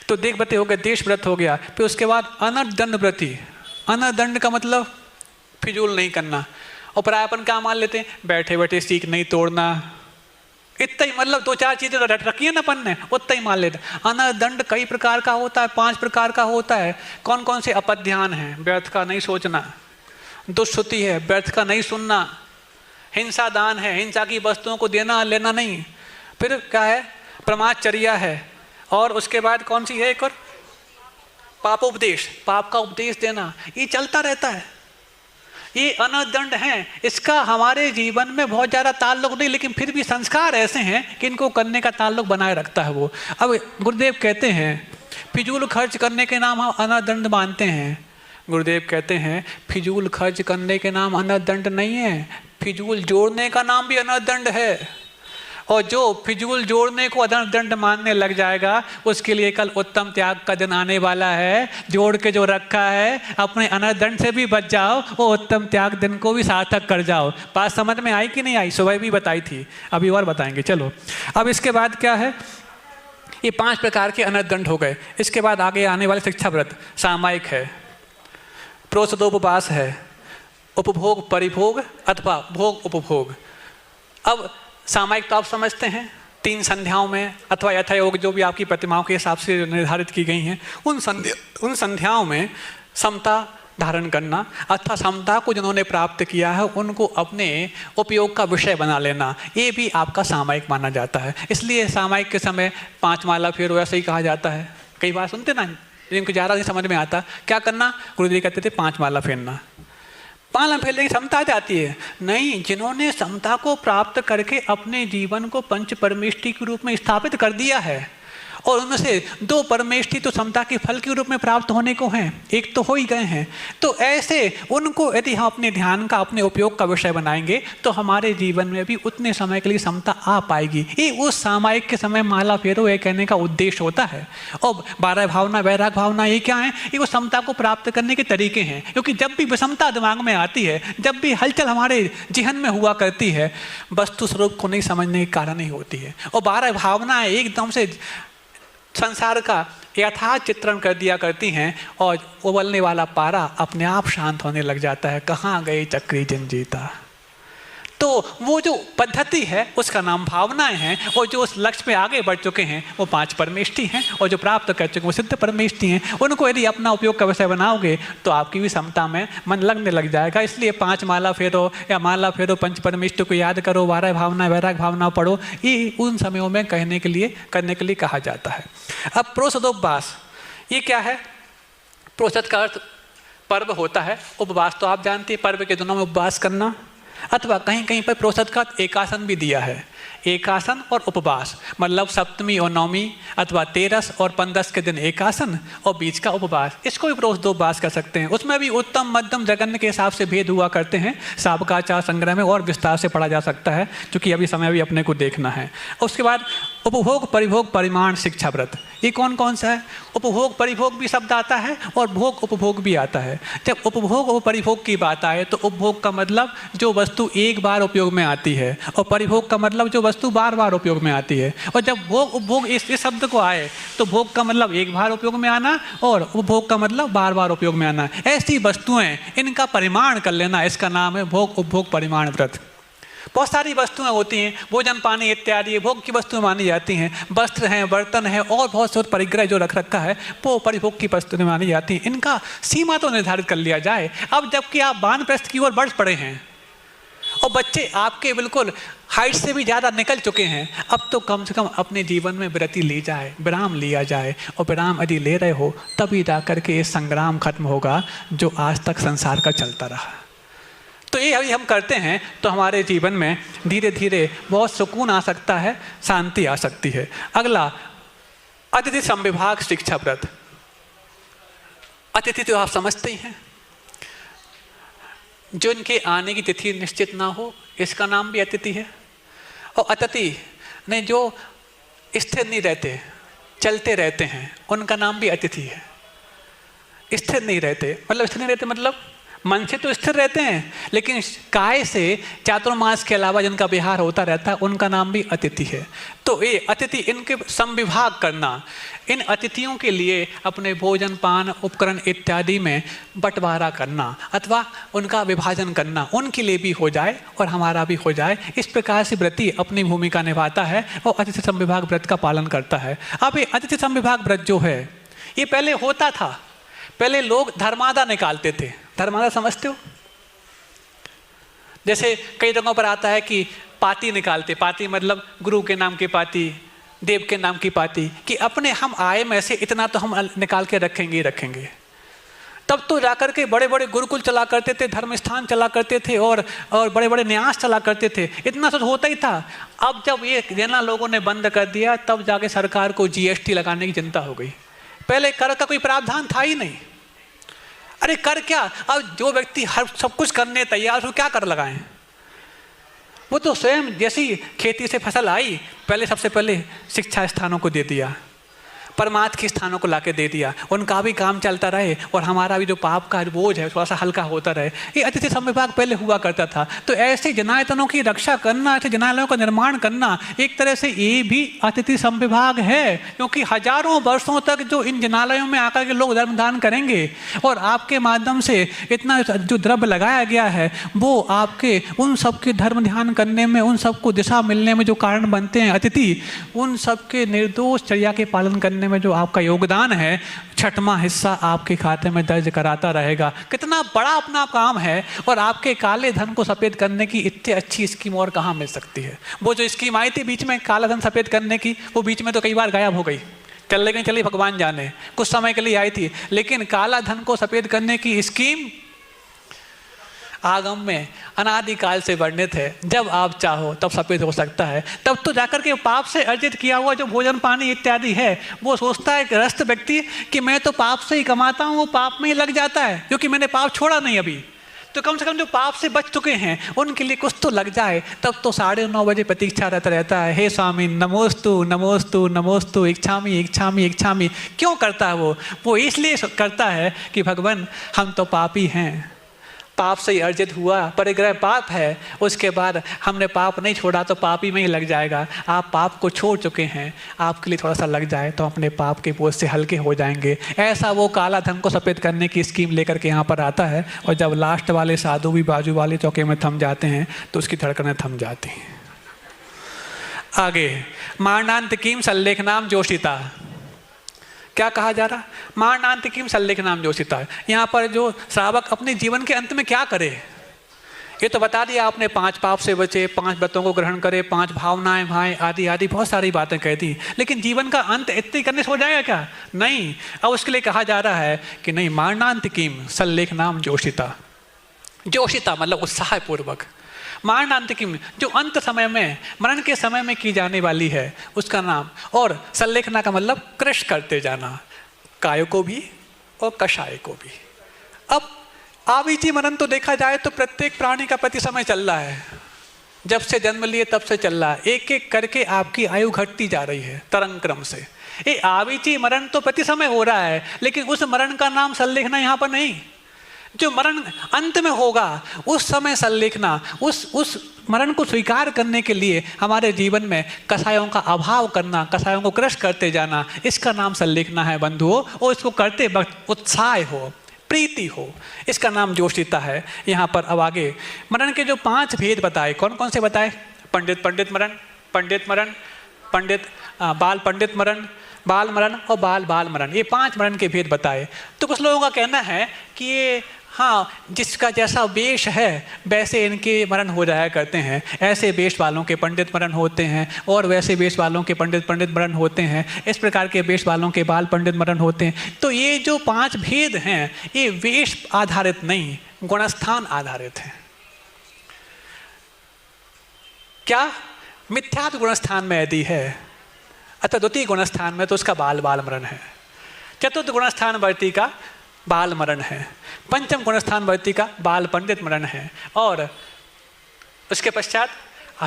तो देख व्रत हो गया, देश व्रत हो गया, फिर उसके बाद अनर्दंड व्रति। अनर्दंड का मतलब फिजूल नहीं करना, और परायापन क्या मान लेते हैं, बैठे बैठे सीख नहीं तोड़ना, इतना ही, मतलब 2-4 चीजें रखी है ना अपन ने, उतना ही मान लेते। अनर्दंड कई प्रकार का होता है, 5 प्रकार का होता है। कौन कौन से? अपध्यान है, व्यर्थ का नहीं सोचना, दुष्श्रुति है, व्यर्थ का नहीं सुनना, हिंसा दान है, हिंसा की वस्तुओं को देना लेना नहीं, फिर क्या है, प्रमादचर्या है, और उसके बाद कौन सी है एक और, पापोपदेश, पाप का उपदेश देना। ये चलता रहता है, ये अनर्दंड हैं। इसका हमारे जीवन में बहुत ज़्यादा ताल्लुक नहीं, लेकिन फिर भी संस्कार ऐसे हैं कि इनको करने का ताल्लुक बनाए रखता है वो। अब गुरुदेव कहते हैं फिजूल खर्च करने के नाम हम अनर्दंड मानते हैं। गुरुदेव कहते हैं फिजूल खर्च करने के नाम अनर्दंड नहीं है, फिजूल जोड़ने का नाम भी अनर्दंड है। और जो फिजूल जोड़ने को अनर्दंड मानने लग जाएगा, उसके लिए कल उत्तम त्याग का दिन आने वाला है। जोड़ के जो रखा है, अपने अनर्दंड से भी बच जाओ, वो उत्तम त्याग दिन को भी सार्थक कर जाओ। बात समझ में आई कि नहीं आई? सुबह भी बताई थी, अभी और बताएंगे। चलो, अब इसके बाद क्या है, ये 5 प्रकार के अनर्दंड हो गए। इसके बाद आगे आने वाले शिक्षा व्रत सामायिक है, प्रोषदोपवास है, उपभोग परिभोग अथवा भोग उपभोग। अब सामायिक तो आप समझते हैं, 3 संध्याओं में अथवा यथायोग जो भी आपकी प्रतिमाओं के हिसाब से निर्धारित की गई हैं, उन संध्याओं में समता धारण करना अथवा समता को जिन्होंने प्राप्त किया है उनको अपने उपयोग का विषय बना लेना, ये भी आपका सामायिक माना जाता है। इसलिए सामायिक के समय 5 माला फेरो ऐसे ही कहा जाता है। कई बार सुनते ना, जिनको ज़्यादा नहीं समझ में आता, क्या करना, गुरुदेव कहते थे 5 माला फेरना। माला फेरने की समता आ जाती है? नहीं, जिन्होंने समता को प्राप्त करके अपने जीवन को पंच परमेष्टि के रूप में स्थापित कर दिया है, और उनमें से 2 परमेष्टि तो समता के फल के रूप में प्राप्त होने को हैं, एक तो हो ही गए हैं। तो ऐसे उनको यदि हम अपने ध्यान का, अपने उपयोग का विषय बनाएंगे तो हमारे जीवन में भी उतने समय के लिए समता आ पाएगी। ये उस सामायिक के समय माला फेरो ये कहने का उद्देश्य होता है। और 12 भावना, वैराग भावना, ये क्या है, ये वो समता को प्राप्त करने के तरीके हैं। क्योंकि जब भी विषमता दिमाग में आती है, जब भी हलचल हमारे जिहन में हुआ करती है, वस्तु स्वरूप को नहीं समझने के कारण ही होती है। और 12 भावनाएं एकदम से संसार का यथार्थ चित्रण कर दिया करती हैं, और उबलने वाला पारा अपने आप शांत होने लग जाता है। कहाँ गए चक्री जिन जीता। तो वो जो पद्धति है उसका नाम भावनाएं हैं, और जो उस लक्ष्य पे आगे बढ़ चुके हैं वो 5 परमेष्टि हैं, और जो प्राप्त कर चुके हैं वो सिद्ध परमेष्टि हैं। उनको यदि अपना उपयोग का विषय बनाओगे तो आपकी भी समता में मन लगने लग जाएगा। इसलिए 5 माला फेरो या माला फेरो, पंच परमेष्टि को याद करो, 12 भावना, वैराग भावना पढ़ो, ये उन समयों में करने के लिए कहा जाता है। अब प्रोषदोपवास, ये क्या है? प्रोषद का अर्थ पर्व होता है, उपवास तो आप जानते हैं, पर्व के दिनों में उपवास करना, अथवा कहीं कहीं पर प्रोषद का एकासन भी दिया है। एकासन और उपवास, मतलब सप्तमी और नवमी अथवा 13 और 15 के दिन एकासन और बीच का उपवास, इसको भी प्रोषदोपवास कर सकते हैं। उसमें भी उत्तम मध्यम जघन्य के हिसाब से भेद हुआ करते हैं। साबकाचार संग्रह में और विस्तार से पढ़ा जा सकता है, क्योंकि अभी समय भी अपने को देखना है। उसके बाद उपभोग परिभोग परिमाण शिक्षा व्रत, ये कौन कौन सा है? उपभोग परिभोग भी शब्द आता है और भोग उपभोग भी आता है। जब उपभोग और परिभोग की बात आए तो उपभोग का मतलब जो वस्तु एक बार उपयोग में आती है, और परिभोग का मतलब जो वस्तु बार बार उपयोग में आती है। और जब भोग उपभोग इस शब्द को आए तो भोग का मतलब एक बार उपयोग में आना, और उपभोग का मतलब बार बार उपयोग में आना। ऐसी वस्तुएं, इनका परिमाण कर लेना, इसका नाम है भोग उपभोग परिमाण व्रत। बहुत सारी वस्तुएं होती हैं, भोजन पानी इत्यादि भोग की वस्तुएं मानी जाती हैं। वस्त्र हैं, बर्तन हैं, और बहुत से परिग्रह जो रख रखा है वो परिभोग की वस्तुएं मानी जाती हैं। इनका सीमा तो निर्धारित कर लिया जाए। अब जबकि आप वानप्रस्थ की ओर बढ़ पड़े हैं और बच्चे आपके बिल्कुल हाइट से भी ज़्यादा निकल चुके हैं, अब तो कम से कम अपने जीवन में विरति ली जाए, विराम लिया जाए। और विराम यदि ले रहे हो तभी जा करके ये संग्राम खत्म होगा जो आज तक संसार का चलता रहा। तो ये अभी हम करते हैं तो हमारे जीवन में धीरे धीरे बहुत सुकून आ सकता है, शांति आ सकती है। अगला, अतिथि संविभाग शिक्षा व्रत। अतिथि तो आप समझते ही हैं, जो इनके आने की तिथि निश्चित ना हो, इसका नाम भी अतिथि है। और अतिथि ने जो स्थिर नहीं रहते, चलते रहते हैं, उनका नाम भी अतिथि है। स्थिर नहीं रहते मतलब, स्थिर नहीं रहते मतलब मन से तो स्थिर रहते हैं, लेकिन काय से चातुर्मास के अलावा जिनका विहार होता रहता है, उनका नाम भी अतिथि है। तो ये अतिथि, इनके संविभाग करना, इन अतिथियों के लिए अपने भोजन पान उपकरण इत्यादि में बंटवारा करना अथवा उनका विभाजन करना, उनके लिए भी हो जाए और हमारा भी हो जाए, इस प्रकार से व्रती अपनी भूमिका निभाता है और अतिथि संविभाग व्रत का पालन करता है। अब ये अतिथि संविभाग व्रत जो है, ये पहले होता था। पहले लोग धर्मादा निकालते थे। धर्मादा समझते हो? जैसे कई जगहों पर आता है कि पाती निकालते, पाती मतलब गुरु के नाम की पाती, देव के नाम की पाती, कि अपने हम आय में से इतना तो हम निकाल के रखेंगे ही रखेंगे। तब तो जाकर के बड़े बड़े गुरुकुल चला करते थे, धर्म स्थान चला करते थे और बड़े बड़े न्यास चला करते थे, इतना तो होता ही था। अब जब ये देना लोगों ने बंद कर दिया, तब जाके सरकार को जीएसटी लगाने की चिंता हो गई। पहले कर का कोई प्रावधान था ही नहीं। अरे कर क्या, अब जो व्यक्ति हर सब कुछ करने तैयार हो, क्या कर लगाएं? वो तो स्वयं जैसी खेती से फसल आई, पहले सबसे पहले शिक्षा स्थानों को दे दिया, परमार्थ के स्थानों को लाके दे दिया, उनका भी काम चलता रहे और हमारा भी जो पाप का बोझ है थोड़ा सा हल्का होता रहे। ये अतिथि संविभाग पहले हुआ करता था। तो ऐसे जनायतनों की रक्षा करना, ऐसे जनालयों का निर्माण करना, एक तरह से ये भी अतिथि संविभाग है, क्योंकि हजारों वर्षों तक जो इन जनालयों में आकर के लोग धर्मदान करेंगे और आपके माध्यम से इतना जो द्रव्य लगाया गया है, वो आपके उन सबके धर्म ध्यान करने में, उन सबको दिशा मिलने में जो कारण बनते हैं अतिथि, उन सबके निर्दोष चर्या के पालन करने में जो आपका योगदान है, 6वां हिस्सा आपके खाते में दर्ज कराता रहेगा। कितना बड़ा अपना काम है। और आपके काले धन को सफेद करने की इतनी अच्छी स्कीम और कहाँ मिल सकती है? वो जो स्कीम आई थी बीच में काला धन सफेद करने की, वो बीच में तो कई बार गायब हो गई, चल गई, चली भगवान जाने, कुछ समय के लिए आई थी। लेकिन काला धन को सफेद करने की स्कीम आगम में अनादिकाल से वर्णित है। जब आप चाहो तब सफेद हो सकता है। तब तो जाकर के पाप से अर्जित किया हुआ जो भोजन पानी इत्यादि है, वो सोचता है ग्रस्त व्यक्ति कि मैं तो पाप से ही कमाता हूँ, वो पाप में ही लग जाता है, क्योंकि मैंने पाप छोड़ा नहीं अभी। तो कम से कम जो पाप से बच चुके हैं उनके लिए कुछ तो लग जाए। तब तो 9:30 बजे प्रतीक्षा रहता है, हे स्वामी नमोस्तु नमोस्तु नमोस्तु, इच्छामि इच्छामि इच्छामि। क्यों करता है वो इसलिए करता है कि भगवान हम तो पापी हैं, पाप से ही अर्जित हुआ, परिग्रह पाप है, उसके बाद हमने पाप नहीं छोड़ा तो पापी में ही लग जाएगा। आप पाप को छोड़ चुके हैं, आपके लिए थोड़ा सा लग जाए तो अपने पाप के बोझ से हल्के हो जाएंगे। ऐसा वो काला धन को सफेद करने की स्कीम लेकर के यहाँ पर आता है। और जब लास्ट वाले साधु भी बाजू वाले चौके में थम जाते हैं तो उसकी धड़कनें थम जाती हैं। आगे मारणांत कीम सल्लेख नाम जोशिता, क्या कहा जा रहा? मारणांत कीम सल्लेख नाम जोशिता। यहाँ पर जो श्रावक अपने जीवन के अंत में क्या करे, ये तो बता दिया आपने, 5 पाप से बचे, 5 व्रतों को ग्रहण करे, 5 भावनाएं भाएं आदि आदि बहुत सारी बातें कह दी। लेकिन जीवन का अंत इतनी करने से हो जाएगा क्या? नहीं। अब उसके लिए कहा जा रहा है कि नहीं, मारणांत कीम सल्लेख नाम जोशिता। जोशिता मतलब उत्साहपूर्वक। मारणांत कीम जो अंत समय में, मरण के समय में की जाने वाली है, उसका नाम। और सल्लेखना का मतलब क्रश करते जाना, काय को भी और कषाय को भी। अब आवीची मरण तो देखा जाए तो प्रत्येक प्राणी का प्रति समय चल रहा है, जब से जन्म लिए तब से चल रहा है। एक एक करके आपकी आयु घटती जा रही है तरंग क्रम से। ये आवीची मरण तो प्रति समय हो रहा है, लेकिन उस मरण का नाम सल्लेखना यहाँ पर नहीं। जो मरण अंत में होगा उस समय सल्लेखना, उस मरण को स्वीकार करने के लिए हमारे जीवन में कषायों का अभाव करना, कषायों को क्रश करते जाना, इसका नाम सल्लेखना है बंधुओं। और इसको करते वक्त उत्साह हो, प्रीति हो, इसका नाम जोशिता है। यहाँ पर अब आगे मरण के जो 5 भेद बताए, कौन कौन से बताए? पंडित मरण, पंडित मरण, बाल पंडित मरण, बाल मरण और बाल बाल मरण, ये 5 मरण के भेद बताए। तो कुछ लोगों का कहना है कि ये हाँ, जिसका जैसा वेश है वैसे इनके मरण हो जाया करते हैं। ऐसे वेश वालों के पंडित मरण होते हैं और वैसे वेश वालों के पंडित मरण होते हैं। इस प्रकार के वेश वालों के बाल पंडित मरण होते हैं। तो ये जो 5 भेद हैं ये वेश आधारित नहीं, गुणस्थान आधारित हैं। क्या मिथ्यात्व गुणस्थान में यदि है, अतः द्वितीय गुणस्थान में तो उसका बाल बाल मरण है। चतुर्थ गुणस्थान वर्ती का बाल मरण है, पंचम गुणस्थानवर्ती का बाल पंडित मरण है, और उसके पश्चात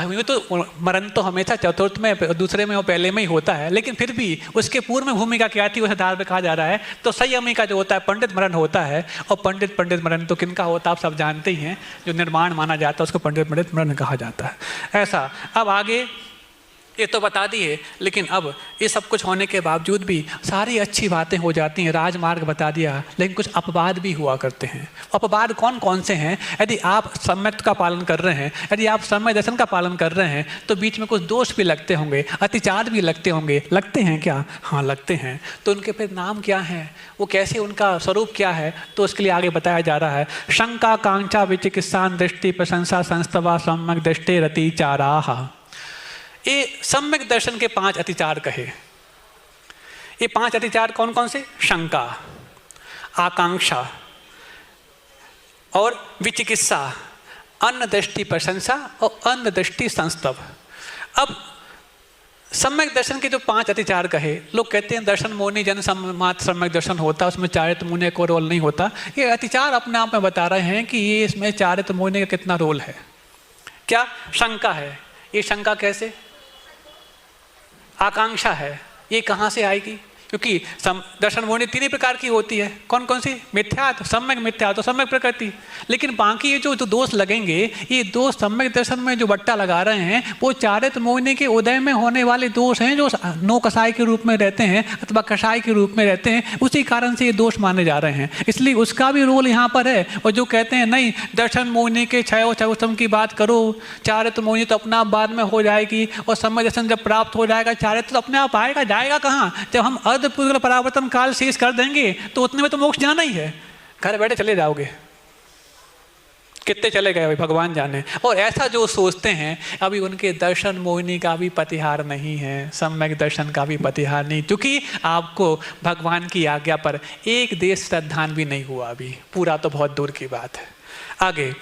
यूँ तो मरण तो हमेशा चतुर्थ में, दूसरे में और पहले में ही होता है, लेकिन फिर भी उसके पूर्व में भूमिका क्या थी उस आधार पर कहा जा रहा है। तो संयमी का जो होता है पंडित मरण होता है, और पंडित मरण तो किनका होता है आप सब जानते ही हैं, जो निर्माण माना जाता है उसको पंडित मरण कहा जाता है। ऐसा अब आगे ये तो बता दी है, लेकिन अब ये सब कुछ होने के बावजूद भी सारी अच्छी बातें हो जाती हैं, राजमार्ग बता दिया, लेकिन कुछ अपवाद भी हुआ करते हैं। अपवाद कौन कौन से हैं? यदि आप सम्यक का पालन कर रहे हैं, यदि आप समय दर्शन का पालन कर रहे हैं, तो बीच में कुछ दोष भी लगते होंगे, अतिचार भी लगते होंगे। लगते हैं क्या? हाँ लगते हैं। तो उनके फिर नाम क्या है, वो कैसे, उनका स्वरूप क्या है, तो उसके लिए आगे बताया जा रहा है। शंका कांक्षा विचिकित्सा दृष्टि प्रशंसा संस्तवा सम्यक दृष्टि रतिचाराः। ये सम्यक दर्शन के 5 अतिचार कहे। ये 5 अतिचार कौन कौन से? शंका, आकांक्षा और विचिकित्सा, अन्न दृष्टि प्रशंसा और अन्न दृष्टि संस्तव। अब सम्यक दर्शन के जो 5 अतिचार कहे, लोग कहते हैं दर्शन मोहनी जन सम्मात सम्यक दर्शन होता, उसमें चारित्र मुनि को रोल नहीं होता। ये अतिचार अपने आप में बता रहे हैं कि ये इसमें चारित्र मुनि का कितना रोल है। क्या? शंका है, ये शंका कैसे? आकांक्षा है, ये कहाँ से आएगी? क्योंकि दर्शन मोहनी 3 ही प्रकार की होती है। कौन कौन सी? मिथ्यात्व, सम्यक मिथ्यात्व, सम्यक प्रकृति। लेकिन बाकी ये जो दोष लगेंगे, ये दोष सम्यक दर्शन में जो बट्टा लगा रहे हैं वो चारित्र मोहिनी के उदय में होने वाले दोष हैं, जो नो कसाई के रूप में रहते हैं अथवा कसाई के रूप में रहते हैं, उसी कारण से ये दोष माने जा रहे हैं। इसलिए उसका भी रोल यहाँ पर है। और जो कहते हैं नहीं दर्शन मोहिनी के क्षयोत्तम की बात करो, चारित्र मोहिनी तो अपना आप बाद में हो जाएगी, और सम्यक दर्शन जब प्राप्त हो जाएगा चारित्र तो अपने आप आएगा। जाएगा कहाँ? जब हम पूर्ण परावर्तन काल शेष कर देंगे तो उतने में तो मोक्ष जाना ही है। घर बैठे चले जाओगे, कितने चले गए भाई भगवान जाने। और ऐसा जो सोचते हैं, अभी उनके दर्शन मोहिनी का भी प्रतिहार नहीं है, सम्यक दर्शन का भी प्रतिहार नहीं, क्योंकि आपको भगवान की आज्ञा पर एक देश श्रद्धान भी नहीं हुआ अभी, पूरा तो बहुत दूर की बात है। आगे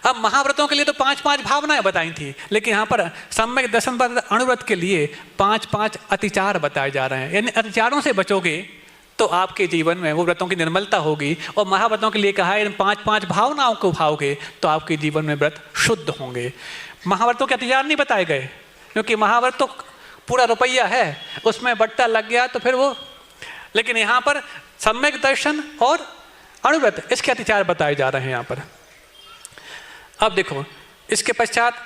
अब महाव्रतों के लिए तो 5-5 भावनाएं बताई थी, लेकिन यहाँ पर सम्यक दर्शन पर अणुव्रत के लिए 5-5 अतिचार बताए जा रहे हैं। यानी अतिचारों से बचोगे तो आपके जीवन में वो व्रतों की निर्मलता होगी। और महाव्रतों के लिए कहा है इन 5-5 भावनाओं को भाओगे तो आपके जीवन में व्रत शुद्ध होंगे। महाव्रतों के अतिचार नहीं बताए गए, क्योंकि महाव्रत तो पूरा रुपया है, उसमें बट्टा लग गया तो फिर वो। लेकिन यहाँ पर सम्यक दर्शन और अणुव्रत, इसके अतिचार बताए जा रहे हैं यहाँ पर। अब देखो इसके पश्चात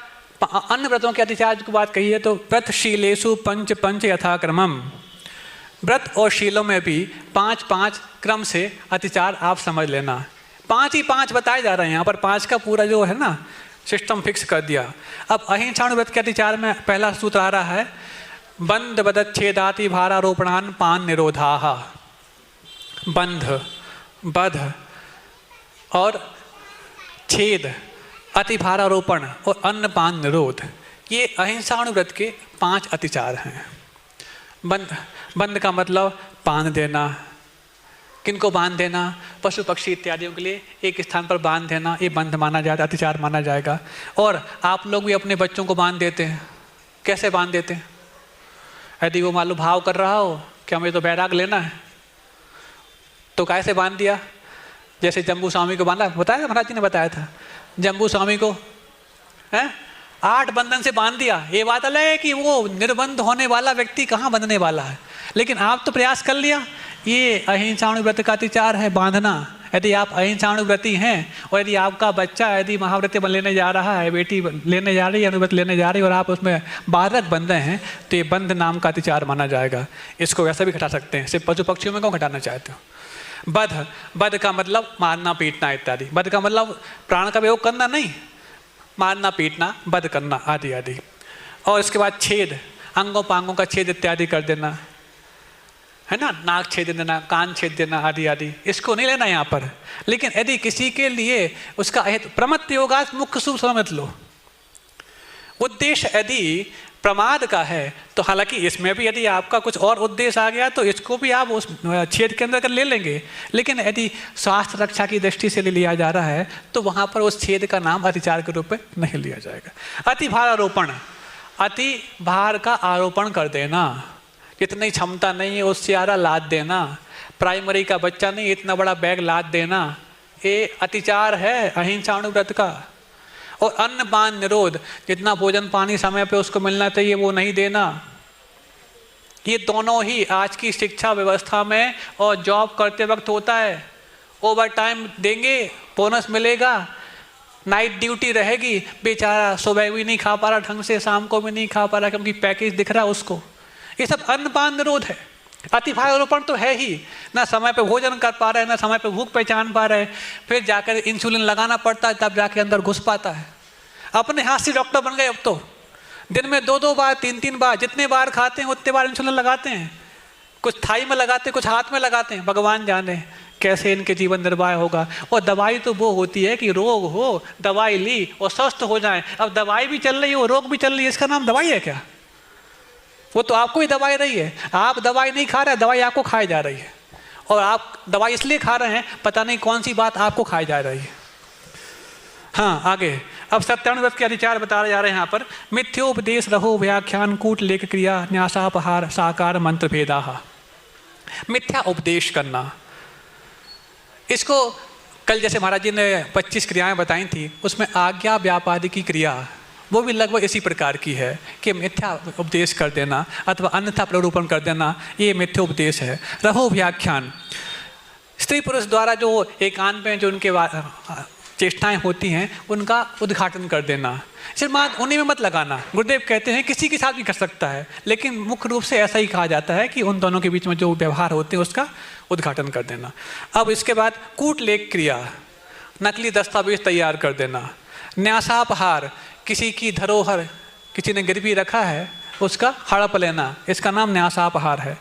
अन्य व्रतों के अतिचार की बात कही है, तो व्रत शीलेषु पंच पंच यथाक्रमम। व्रत और शीलों में भी 5-5 क्रम से अतिचार आप समझ लेना। 5 ही 5 बताए जा रहे हैं यहाँ पर, 5 का पूरा जो है ना सिस्टम फिक्स कर दिया। अब अहिंसा व्रत के अतिचार में पहला सूत्र आ रहा है बंध बदच्छेदाति भारारोपणान पान निरोधाः। बंध, बध और छेद, अतिभारारोपण और अन्नपान निरोध, ये अहिंसाणुव्रत के 5 अतिचार हैं। बंध का मतलब बांध देना। किनको बांध देना? पशु पक्षी इत्यादियों के लिए एक स्थान पर बांध देना, ये बंध माना जाएगा, अतिचार माना जाएगा। और आप लोग भी अपने बच्चों को बांध देते हैं। कैसे बांध देते हैं? यदि वो मालूम भाव कर रहा हो कि हमें तो बैराग लेना है, तो कैसे बांध दिया? जैसे जम्बू स्वामी को बांधा, बताया था महाराज जी ने बताया था, जम्बू स्वामी को 8 बंधन से बांध दिया। ये बात अलग है कि वो निर्बंध होने वाला व्यक्ति कहाँ बंधने वाला है, लेकिन आप तो प्रयास कर लिया। ये अहिंसाणुव्रत का अतिचार है, बांधना। यदि आप अहिंसाणुव्रती हैं और यदि आपका बच्चा यदि महाव्रत लेने जा रहा है, बेटी लेने जा रही है, अनुव्रत लेने जा रही है, और आप उसमें बाधक बंधे हैं, तो ये बंध नाम का अतिचार माना जाएगा। इसको वैसे भी घटा सकते हैं, सिर्फ पशु पक्षियों में क्यों घटाना चाहते हो? बध, बध का मतलब मारना पीटना इत्यादि। बध का मतलब प्राण का प्रयोग करना नहीं, मारना पीटना, बध करना आदि आदि। और इसके बाद छेद, अंगों पांगों का छेद इत्यादि कर देना, है ना, नाक छेद देना, कान छेद देना आदि आदि, इसको नहीं लेना यहाँ पर। लेकिन यदि किसी के लिए उसका प्रमत्त योगास मुख्य सूत्र समझ लो। उद्देश्य यदि प्रमाद का है तो हालांकि इसमें भी यदि आपका कुछ और उद्देश्य आ गया तो इसको भी आप उस छेद के अंदर कर ले लेंगे। लेकिन यदि स्वास्थ्य रक्षा की दृष्टि से लिया जा रहा है तो वहाँ पर उस छेद का नाम अतिचार के रूप में नहीं लिया जाएगा। अति भार आरोपण, अति भार का आरोपण कर देना, जितनी क्षमता नहीं है उससे ज़्यादा लाद देना। प्राइमरी का बच्चा नहीं इतना बड़ा बैग लाद देना, ये अतिचार है अहिंसा व्रत का। और अन्न पान निरोध, जितना भोजन पानी समय पे उसको मिलना चाहिए वो नहीं देना, ये दोनों ही आज की शिक्षा व्यवस्था में और जॉब करते वक्त होता है। ओवर टाइम देंगे, बोनस मिलेगा, नाइट ड्यूटी रहेगी, बेचारा सुबह भी नहीं खा पा रहा ढंग से, शाम को भी नहीं खा पा रहा क्योंकि पैकेज दिख रहा है उसको। ये सब अन्नपान निरोध है। अतिभारोपण तो है ही, ना समय पे भोजन कर पा रहे हैं, ना समय पे भूख पहचान पा रहे हैं, फिर जाकर इंसुलिन लगाना पड़ता है तब जाके अंदर घुस पाता है। अपने हाथ से डॉक्टर बन गए अब तो, दिन में 2-2 बार 3-3 बार जितने बार खाते हैं उतने बार इंसुलिन लगाते हैं, कुछ थाई में लगाते हैं, कुछ हाथ में लगाते हैं। भगवान जाने कैसे इनके जीवन निर्वाह होगा। और दवाई तो वो होती है कि रोग हो, दवाई ली और स्वस्थ हो जाए। अब दवाई भी चल रही है और रोग भी चल रही है, इसका नाम दवाई है क्या? वो तो आपको ही दवाई रही है। आप दवाई नहीं खा रहे, दवाई आपको खाई जा रही है। और आप दवाई इसलिए खा रहे हैं, पता नहीं कौन सी बात आपको खाई जा रही है। हाँ, आगे अब सत्यानुव्रत व्रत के अधिचार बता जा रहे हैं यहाँ पर। मिथ्योपदेश रहो व्याख्यान कूट लेख क्रिया न्यासापहार साकार मंत्र भेदा। मिथ्या उपदेश करना, इसको कल जैसे महाराज जी ने 25 क्रियाएं बताई थी, उसमें आज्ञा व्यापादी की क्रिया वो भी लगभग इसी प्रकार की है कि मिथ्या उपदेश कर देना अथवा अन्यथा प्ररूपण कर देना, ये मिथ्या उपदेश है। रहो व्याख्यान, स्त्री पुरुष द्वारा जो एकांत में जो उनके चेष्टाएं होती हैं उनका उद्घाटन कर देना। सिर्फ उन्हीं में मत लगाना। गुरुदेव कहते हैं किसी के साथ भी कर सकता है, लेकिन मुख्य रूप से ऐसा ही कहा जाता है कि उन दोनों के बीच में जो व्यवहार होते हैं उसका उद्घाटन कर देना। अब इसके बाद कूट लेख क्रिया, नकली दस्तावेज तैयार कर देना। न्यासापहार, किसी की धरोहर किसी ने गिरवी रखा है उसका हड़प लेना, इसका नाम न्यासापहार है।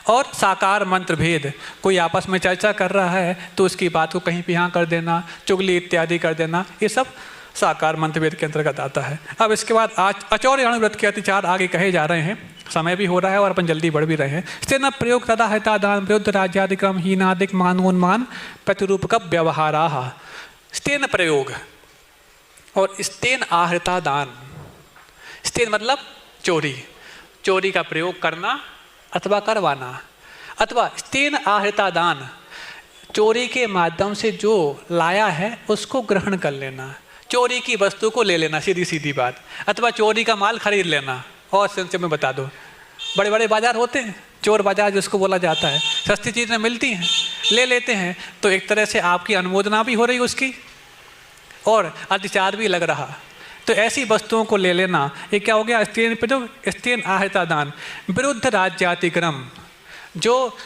और साकार मंत्र भेद, कोई आपस में चर्चा कर रहा है तो उसकी बात को कहीं पे यहाँ कर देना, चुगली इत्यादि कर देना, ये सब साकार मंत्र भेद के अंतर्गत आता है। अब इसके बाद आज आचौर्याणु व्रत के अतिचार आगे कहे जा रहे हैं, समय भी हो रहा है और अपन जल्दी बढ़ भी रहे हैं। स्तेन प्रयोग तदा हितादान विरुद्ध राज्याधिक्रम हीनादिक मानोन्मान प्रतिरूपक व्यवहाराः। स्तेन प्रयोग और स्तेन आहृता दान। स्तेन मतलब चोरी, चोरी का प्रयोग करना अथवा करवाना, अथवा स्तेन आहृता दान, चोरी के माध्यम से जो लाया है उसको ग्रहण कर लेना, चोरी की वस्तु को ले लेना, सीधी सीधी बात, अथवा चोरी का माल खरीद लेना। और संक्षेप में बता दो, बड़े बड़े बाजार होते हैं, चोर बाजार जिसको बोला जाता है, सस्ती चीज़ें मिलती हैं, ले लेते हैं, तो एक तरह से आपकी अनुमोदना भी हो रही उसकी और अतिचार भी लग रहा। तो ऐसी वस्तुओं को ले लेना, ये क्या हो गया? स्तेन आहृता दान। विरुद्ध राज्यातिक्रम, जो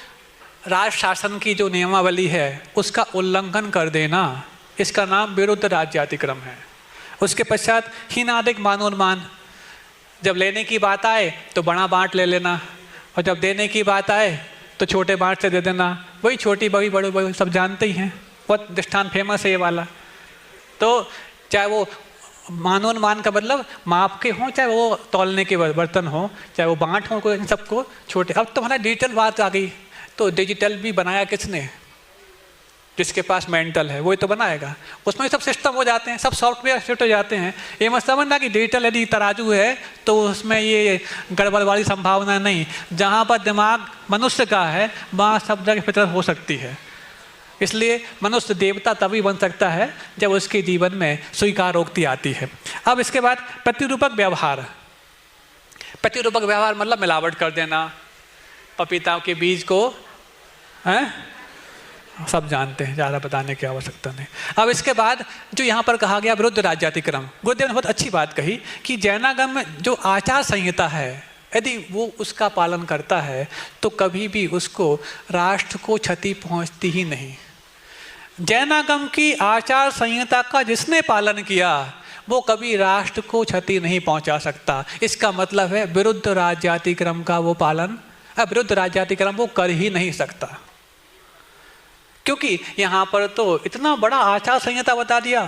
राज शासन की जो नियमावली है उसका उल्लंघन कर देना, इसका नाम विरुद्ध राज्यातिक्रम है। उसके पश्चात हीनादिक मानोन्मान, जब लेने की बात आए तो बड़ा बांट ले लेना, और जब देने की बात आए तो छोटे बांट से दे देना। वही छोटी बड़ी बड़े बड़े सब जानते ही हैं, बहुत दृष्टांत फेमस है ये वाला। तो चाहे वो मानोन्मान का मतलब माप के हों, चाहे वो तौलने के बर्तन हो, चाहे वो बांट हो, इन सबको छोटे। अब तो हमारा डिजिटल बात आ गई, तो डिजिटल भी बनाया किसने? जिसके पास मेंटल है वही तो बनाएगा। उसमें सब सिस्टम हो जाते हैं, सब सॉफ्टवेयर शिफ्ट हो जाते हैं। ये मत समझना कि डिजिटल यदि तराजू है तो उसमें ये गड़बड़ वाली संभावना नहीं। जहाँ पर दिमाग मनुष्य का है वहाँ सब जगह फितरत हो सकती है। इसलिए मनुष्य देवता तभी बन सकता है जब उसके जीवन में स्वीकारोक्ति आती है। अब इसके बाद प्रतिरूपक व्यवहार। प्रतिरूपक व्यवहार मतलब मिलावट कर देना, पपीता के बीज को सब जानते हैं, ज़्यादा बताने की आवश्यकता नहीं। अब इसके बाद जो यहाँ पर कहा गया विरुद्ध राज्यातिक्रम, गुरुदेव ने बहुत अच्छी बात कही कि जैनागम में जो आचार संहिता है यदि वो उसका पालन करता है तो कभी भी उसको राष्ट्र को क्षति पहुँचती ही नहीं। जैनागम की आचार संहिता का जिसने पालन किया वो कभी राष्ट्र को क्षति नहीं पहुँचा सकता। इसका मतलब है विरुद्ध राज्यातिक्रम का वो पालन, विरुद्ध राज्यातिक्रम वो कर ही नहीं सकता, क्योंकि यहाँ पर तो इतना बड़ा आचार संहिता बता दिया।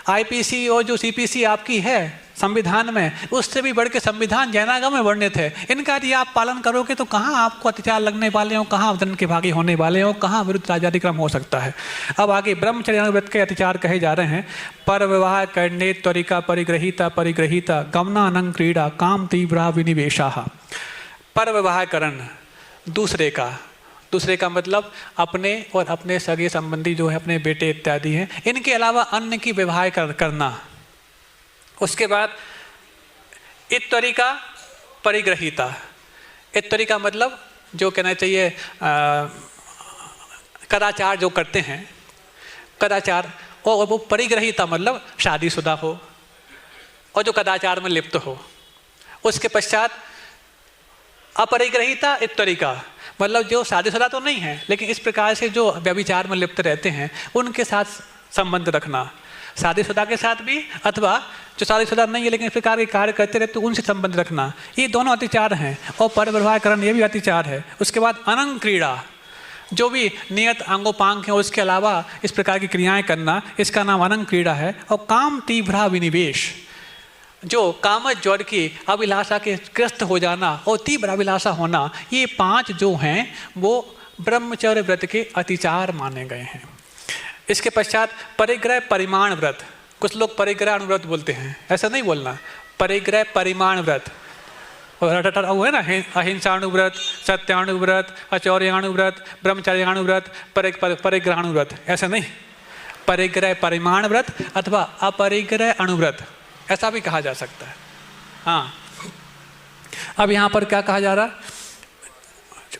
आईपीसी और जो सीपीसी आपकी है संविधान में, उससे भी बढ़ के संविधान जैनागम में वर्णित है। इनका यदि आप पालन करोगे तो कहाँ आपको अत्याचार लगने वाले हो, कहाँ धन के भागी होने वाले हो, कहाँ विरुद्ध राज्यातिक्रम हो सकता है। अब आगे ब्रह्मचर्याणु व्रत के अत्याचार कहे जा रहे हैं। पर विवाह करने त्वरिका परिग्रहीता गमनानंग क्रीड़ा काम तीव्रा विनिवेशा। पर विवाह करण, दूसरे का दूसरे का मतलब अपने और अपने सगे संबंधी जो है अपने बेटे इत्यादि हैं, इनके अलावा अन्य की व्यवहार करना। उसके बाद इत्तरी का परिग्रहिता। इत्तरी का मतलब जो कहना चाहिए कदाचार जो करते हैं, कदाचार, और वो परिग्रहिता मतलब शादीशुदा हो और जो कदाचार में लिप्त हो। उसके पश्चात अपरिग्रहिता इत्तरी का मतलब जो शादीशुदा तो नहीं है लेकिन इस प्रकार से जो व्यभिचार में लिप्त रहते हैं उनके साथ संबंध रखना, शादीशुदा के साथ भी अथवा जो शादीशुदा नहीं है लेकिन इस प्रकार के कार्य करते रहते तो उनसे संबंध रखना, ये दोनों अतिचार हैं। और परव्यवहार करना ये भी अतिचार है। उसके बाद अनंग क्रीड़ा, जो भी नियत अंगोपांग है उसके अलावा इस प्रकार की क्रियाएं करना, इसका नाम अनंग क्रीड़ा है। और काम तीव्रा विनिवेश, जो कामज ज्वर की अभिलाषा के ग्रस्त हो जाना और तीव्र अभिलाषा होना, ये 5 जो हैं वो ब्रह्मचर्य व्रत के अतिचार माने गए हैं। इसके पश्चात परिग्रह परिमाण व्रत। कुछ लोग परिग्रह अनुव्रत बोलते हैं, ऐसा नहीं बोलना, परिग्रह परिमाण व्रत। वो है ना, अहिंसाणुव्रत, सत्याणुव्रत, अचौर्याणुव्रत, ब्रह्मचर्याणुव्रत, परिग्रहाणुव्रत, ऐसा नहीं। परिग्रह परिमाण व्रत अथवा अपरिग्रह अणुव्रत ऐसा भी कहा जा सकता है। हाँ, अब यहाँ पर क्या कहा जा रहा,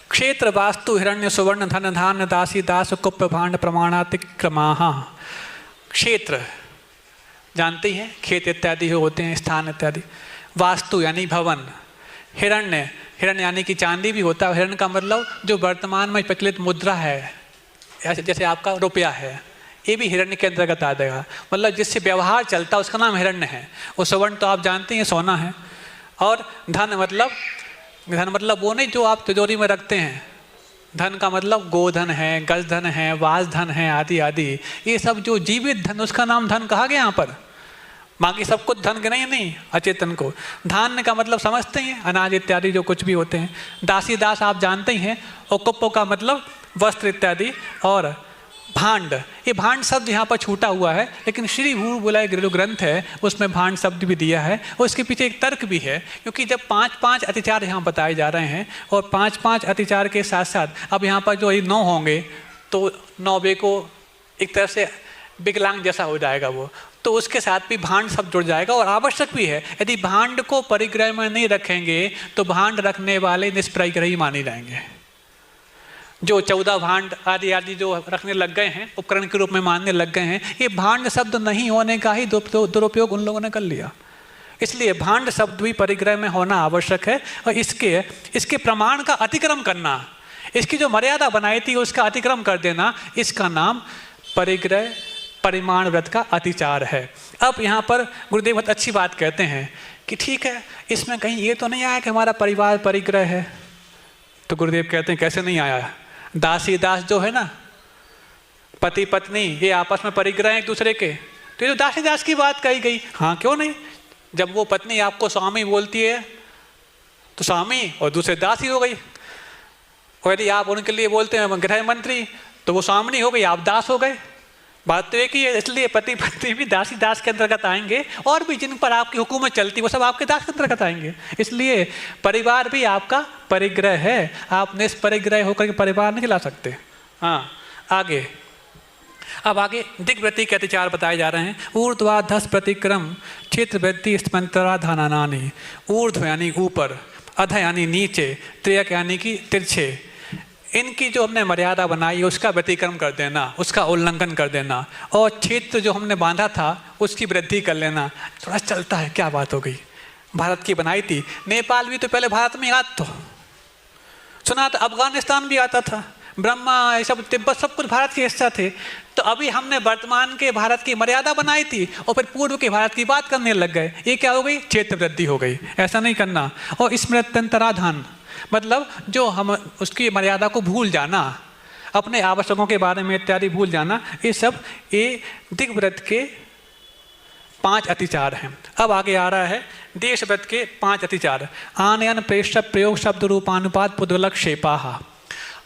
क्षेत्र वास्तु हिरण्य सुवर्ण धन धान्य दासी दास कुप्प भांड प्रमाणातिक्रमा। क्षेत्र जानते हैं, खेत इत्यादि होते हैं, स्थान इत्यादि। वास्तु यानी भवन, हिरण्य, हिरण्य यानी कि चांदी भी होता है। हिरण्य का मतलब जो वर्तमान में प्रचलित मुद्रा है, जैसे आपका रुपया है, ये भी हिरण्य के अंतर्गत आ जाएगा। मतलब जिससे व्यवहार चलता है उसका नाम हिरण्य है। वो सुवर्ण तो आप जानते हैं सोना है। और धन मतलब वो नहीं जो आप तिजोरी में रखते हैं। धन का मतलब गोधन है, गजधन है, वासधन है, आदि आदि, ये सब जो जीवित धन उसका नाम धन कहा गया यहाँ पर। बाकी सब कुछ धन के नहीं अचेतन को। धान्य का मतलब समझते हैं, अनाज इत्यादि जो कुछ भी होते हैं। दासी दास आप जानते ही हैं। और कुप्पो का मतलब वस्त्र इत्यादि। और भांड, ये भांड शब्द यहाँ पर छूटा हुआ है लेकिन श्री भूर बोला एक ग्रंथ है उसमें भांड शब्द भी दिया है। और इसके पीछे एक तर्क भी है, क्योंकि जब 5-5 अतिचार यहाँ बताए जा रहे हैं और 5-5 अतिचार के साथ साथ अब यहाँ पर जो 9 होंगे तो 9वें को एक तरह से विकलांग जैसा हो जाएगा वो, तो उसके साथ भी भांड शब्द जुड़ जाएगा और आवश्यक भी है। यदि भांड को परिग्रह में नहीं रखेंगे तो भांड रखने वाले निष्परिग्रही माने जाएंगे। जो 14 भांड आदि आदि जो रखने लग गए हैं, उपकरण के रूप में मानने लग गए हैं, ये भांड शब्द नहीं होने का ही दुरुपयोग उन लोगों ने कर लिया। इसलिए भांड शब्द भी परिग्रह में होना आवश्यक है। और इसके प्रमाण का अतिक्रम करना, इसकी जो मर्यादा बनाई थी उसका अतिक्रम कर देना, इसका नाम परिग्रह परिमाण व्रत का अतिचार है। अब यहाँ पर गुरुदेव बहुत अच्छी बात कहते हैं कि ठीक है, इसमें कहीं ये तो नहीं आया कि हमारा परिवार परिग्रह है। तो गुरुदेव कहते हैं कैसे नहीं आया, दासी दास जो है ना, पति पत्नी, ये आपस में परिग्रह एक दूसरे के, तो ये तो दासी दास की बात कही गई। हाँ क्यों नहीं, जब वो पत्नी आपको स्वामी बोलती है तो स्वामी और दूसरे दासी हो गई। और यदि आप उनके लिए बोलते हैं गृह मंत्री तो वो स्वामिनी हो गई, आप दास हो गए। बात तो एक ही है। इसलिए पति पत्नी भी दासी दास के अंतर्गत आएंगे और भी जिन पर आपकी हुकूमत चलती वो सब आपके दास के अंतर्गत आएंगे। इसलिए परिवार भी आपका परिग्रह है, आप निष्परिग्रह होकर के परिवार नहीं चला सकते। हाँ आगे, अब आगे दिग्व्रती के अतिचार बताए जा रहे हैं। ऊर्ध्वाधस प्रतिक्रम क्षेत्रवृत्ति स्मंतराधानानि। ऊर्ध्व यानी ऊपर, अध यानी नीचे, त्र्यक यानी कि तिरछे, इनकी जो हमने मर्यादा बनाई उसका व्यतिक्रम कर देना, उसका उल्लंघन कर देना। और क्षेत्र जो हमने बांधा था उसकी वृद्धि कर लेना। थोड़ा चलता है, क्या बात हो गई, भारत की बनाई थी, नेपाल भी तो पहले भारत में याद तो सुना था, अफगानिस्तान भी आता था, ब्रह्मा ये सब तिब्बत सब कुछ भारत के हिस्सा थे। तो अभी हमने वर्तमान के भारत की मर्यादा बनाई थी और फिर पूर्व के भारत की बात करने लग गए। ये क्या हो गई, क्षेत्र वृद्धि हो गई। ऐसा नहीं करना। और स्मृत्यंतराधान मतलब जो हम उसकी मर्यादा को भूल जाना, अपने आवश्यकों के बारे में इत्यादि भूल जाना, ये सब ये दिग्व्रत के 5 अतिचार हैं। अब आगे आ रहा है देशव्रत के 5 अतिचार। आनयन प्रेष्ठ प्रयोग शब्द रूपानुपात पुद्गलक शेपाहा।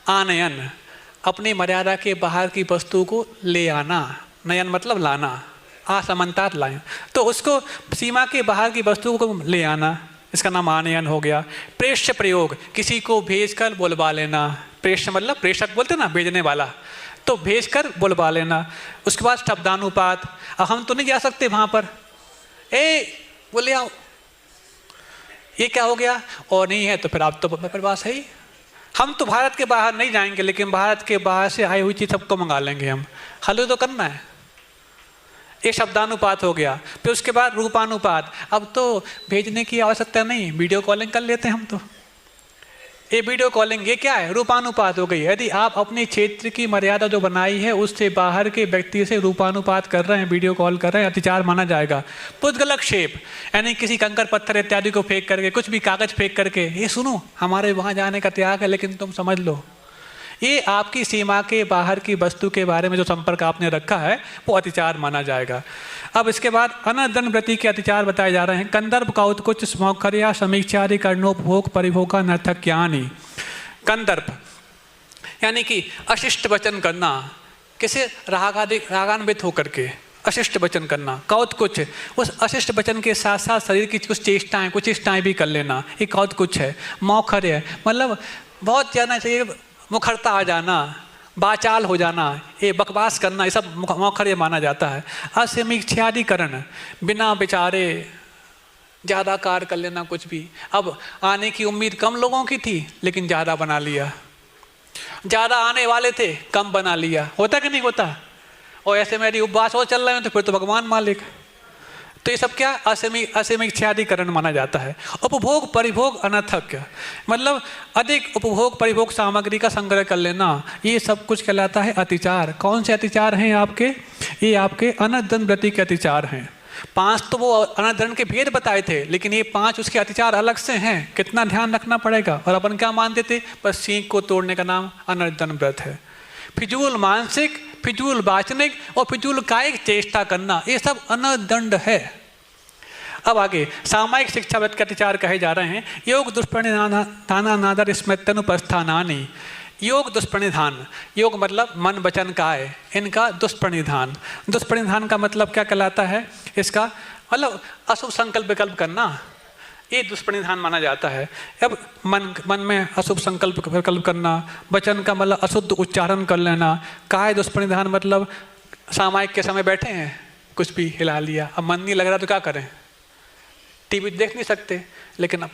आनयन अपनी मर्यादा के बाहर की वस्तु को ले आना, नयन मतलब लाना, असमंतात लाएं, तो उसको सीमा के बाहर की वस्तु को ले आना। इसका नाम आनयन हो गया। प्रेष्य प्रयोग, किसी को भेजकर बुलवा लेना, प्रेष्य मतलब प्रेषक बोलते ना, भेजने वाला, तो भेजकर बुलवा लेना। उसके बाद शब्दानुपात, अब हम तो नहीं जा सकते वहाँ पर, बोले आओ, ये क्या हो गया, और नहीं है तो फिर आप तो मेरे पास है ही। हम तो भारत के बाहर नहीं जाएंगे, लेकिन भारत के बाहर से आई हुई चीज़ सबको मंगा लेंगे हम, हल तो करना है। ये शब्दानुपात हो गया। फिर उसके बाद रूपानुपात, अब तो भेजने की आवश्यकता नहीं, वीडियो कॉलिंग कर लेते हैं हम तो। ये वीडियो कॉलिंग, ये क्या है, रूपानुपात हो गई। यदि आप अपने क्षेत्र की मर्यादा जो बनाई है उससे बाहर के व्यक्ति से रूपानुपात कर रहे हैं, वीडियो कॉल कर रहे हैं, अतिचार माना जाएगा। पुद्गलक्षेप यानी किसी कंकर पत्थर इत्यादि को फेंक करके, कुछ भी कागज फेंक करके, ये सुनो हमारे वहाँ जाने का त्याग है लेकिन तुम समझ लो, ये आपकी सीमा के बाहर की वस्तु के बारे में जो संपर्क आपने रखा है वो अतिचार माना जाएगा। अब इसके बाद अनदन व्रति के अतिचार बताए जा रहे हैं। कंदर्प का उत्कुच स्मौखर्या समीक्षादि कर्णोपभोग परिभोगा नर्थक ज्ञानी। कंदर्प यानी कि अशिष्ट वचन करना, किसे रागान्वित होकर के अशिष्ट वचन करना। कौतकुच, उस अशिष्ट वचन के साथ साथ शरीर की कुछ चेष्टाएं कुचेष्टाएं भी कर लेना, ये कौतकुच है। मौखर्य मतलब बहुत जाना चाहिए, मुखरता आ जाना, बाचाल हो जाना, ये बकवास करना, ये सब मौखर्य माना जाता है। असमीक्षादिकरण, बिना विचारे ज़्यादा कार्य कर लेना कुछ भी। अब आने की उम्मीद कम लोगों की थी लेकिन ज़्यादा बना लिया, ज़्यादा आने वाले थे कम बना लिया, होता कि नहीं होता। और ऐसे मेरी उपवास और चल रहे हैं तो फिर तो भगवान मालिक। तो ये सब क्या असमीक्षादिकरण माना जाता है। उपभोग परिभोग अनर्थक मतलब अधिक उपभोग परिभोग सामग्री का संग्रह कर लेना, ये सब कुछ कहलाता है अतिचार। कौन से अतिचार हैं आपके, ये आपके अनदन व्रति के अतिचार हैं। 5 तो वो अनदन के भेद बताए थे, लेकिन ये 5 उसके अतिचार अलग से हैं, कितना ध्यान रखना पड़ेगा। और अपन क्या मानते थे, बस सींग को तोड़ने का नाम अनदन व्रत है। फिजूल मानसिक, फिजूल वाचनिक और फिजूल कायिक चेष्टा करना, ये सब अनदंड है। अब आगे सामायिक शिक्षा व्रत के अतिचार कहे जा रहे हैं। योग दुष्प्रणिधानादर स्मृत्यनुपस्थानानि, योग दुष्प्रणिधान, योग मतलब मन वचन काय, इनका दुष्प्रणिधान। दुष्प्रणिधान का मतलब क्या कहलाता है, इसका मतलब अशुभ संकल्प विकल्प करना, ये दुष्प्रणिधान माना जाता है। अब मन में अशुभ संकल्प विकल्प करना, वचन का मतलब अशुद्ध उच्चारण कर लेना। काय दुष्प्रणिधान मतलब सामायिक के समय बैठे हैं कुछ भी हिला लिया, अब मन नहीं लग रहा तो क्या करें, टीवी देख नहीं सकते, लेकिन अब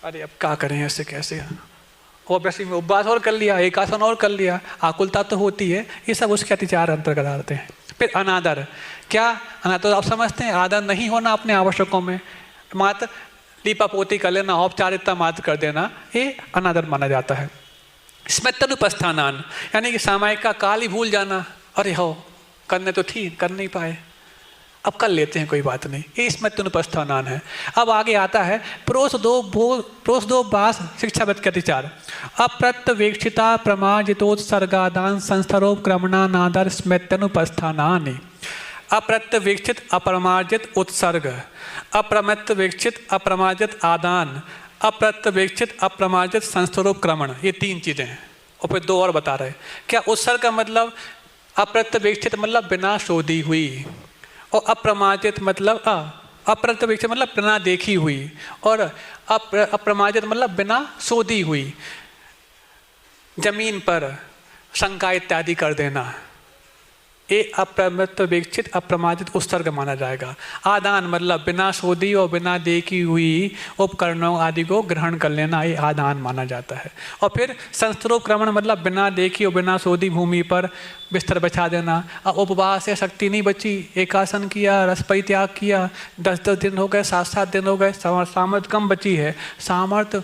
अरे अब क्या करें ऐसे कैसे, और वैसे में उपवास और कर लिया, एक आसन और कर लिया, आकुलता तो होती है। ये सब उसके अतिचार अंतर्गत आते हैं। फिर अनादर, क्या अनादर तो आप समझते हैं, आदर नहीं होना अपने आवश्यकों में, मात्र लीपा पोती कर लेना, औपचारिकता मात्र कर देना, ये अनादर माना जाता है। स्मृत्यनुपस्थानान यानी कि सामायिक का काल ही भूल जाना, अरे हो करने तो थी कर नहीं पाए, अब कर लेते हैं कोई बात नहीं, ये स्मृत्यनुपस्थानान है। अब आगे आता है प्रोस दो बास शिक्षा व्रत के अतिचार। अप्रत्यवेक्षिता प्रमाजितोत्सर्गादान संस्थरोपक्रमणानादर स्मृत्यनुपस्थानानि। अप्रत्यवेक्षित अप्रमाजित उत्सर्ग, अप्रत्यवेक्षित अप्रमाजित आदान, अप्रत्यवेक्षित अप्रमाजित संस्थरोपक्रमण, ये 3 चीज़ें हैं। और फिर 2 और बता रहे। क्या उत्सर्ग का मतलब, अप्रत्यवेक्षित मतलब बिना शोधी हुई, और अप्रमाजित मतलब अप्रत्यवेक्षित मतलब बिना देखी हुई, और अप्रमाजित मतलब बिना शोधी हुई। जमीन पर शंका इत्यादि कर देना, ये अप्रत्यवेक्षित अप्रमाजित उत्सर्ग माना जाएगा। आदान मतलब बिना शोधी और बिना देखी हुई उपकरणों आदि को ग्रहण कर लेना, ये आदान माना जाता है। और फिर संस्थरोपक्रमण मतलब बिना देखी और बिना शोधी भूमि पर बिस्तर बिछा देना। अब उपवास से शक्ति नहीं बची, एकासन किया, रसपई त्याग किया, 10-10 दिन हो गए, 7-7 दिन हो गए, सामर्थ्य कम बची है, सामर्थ्य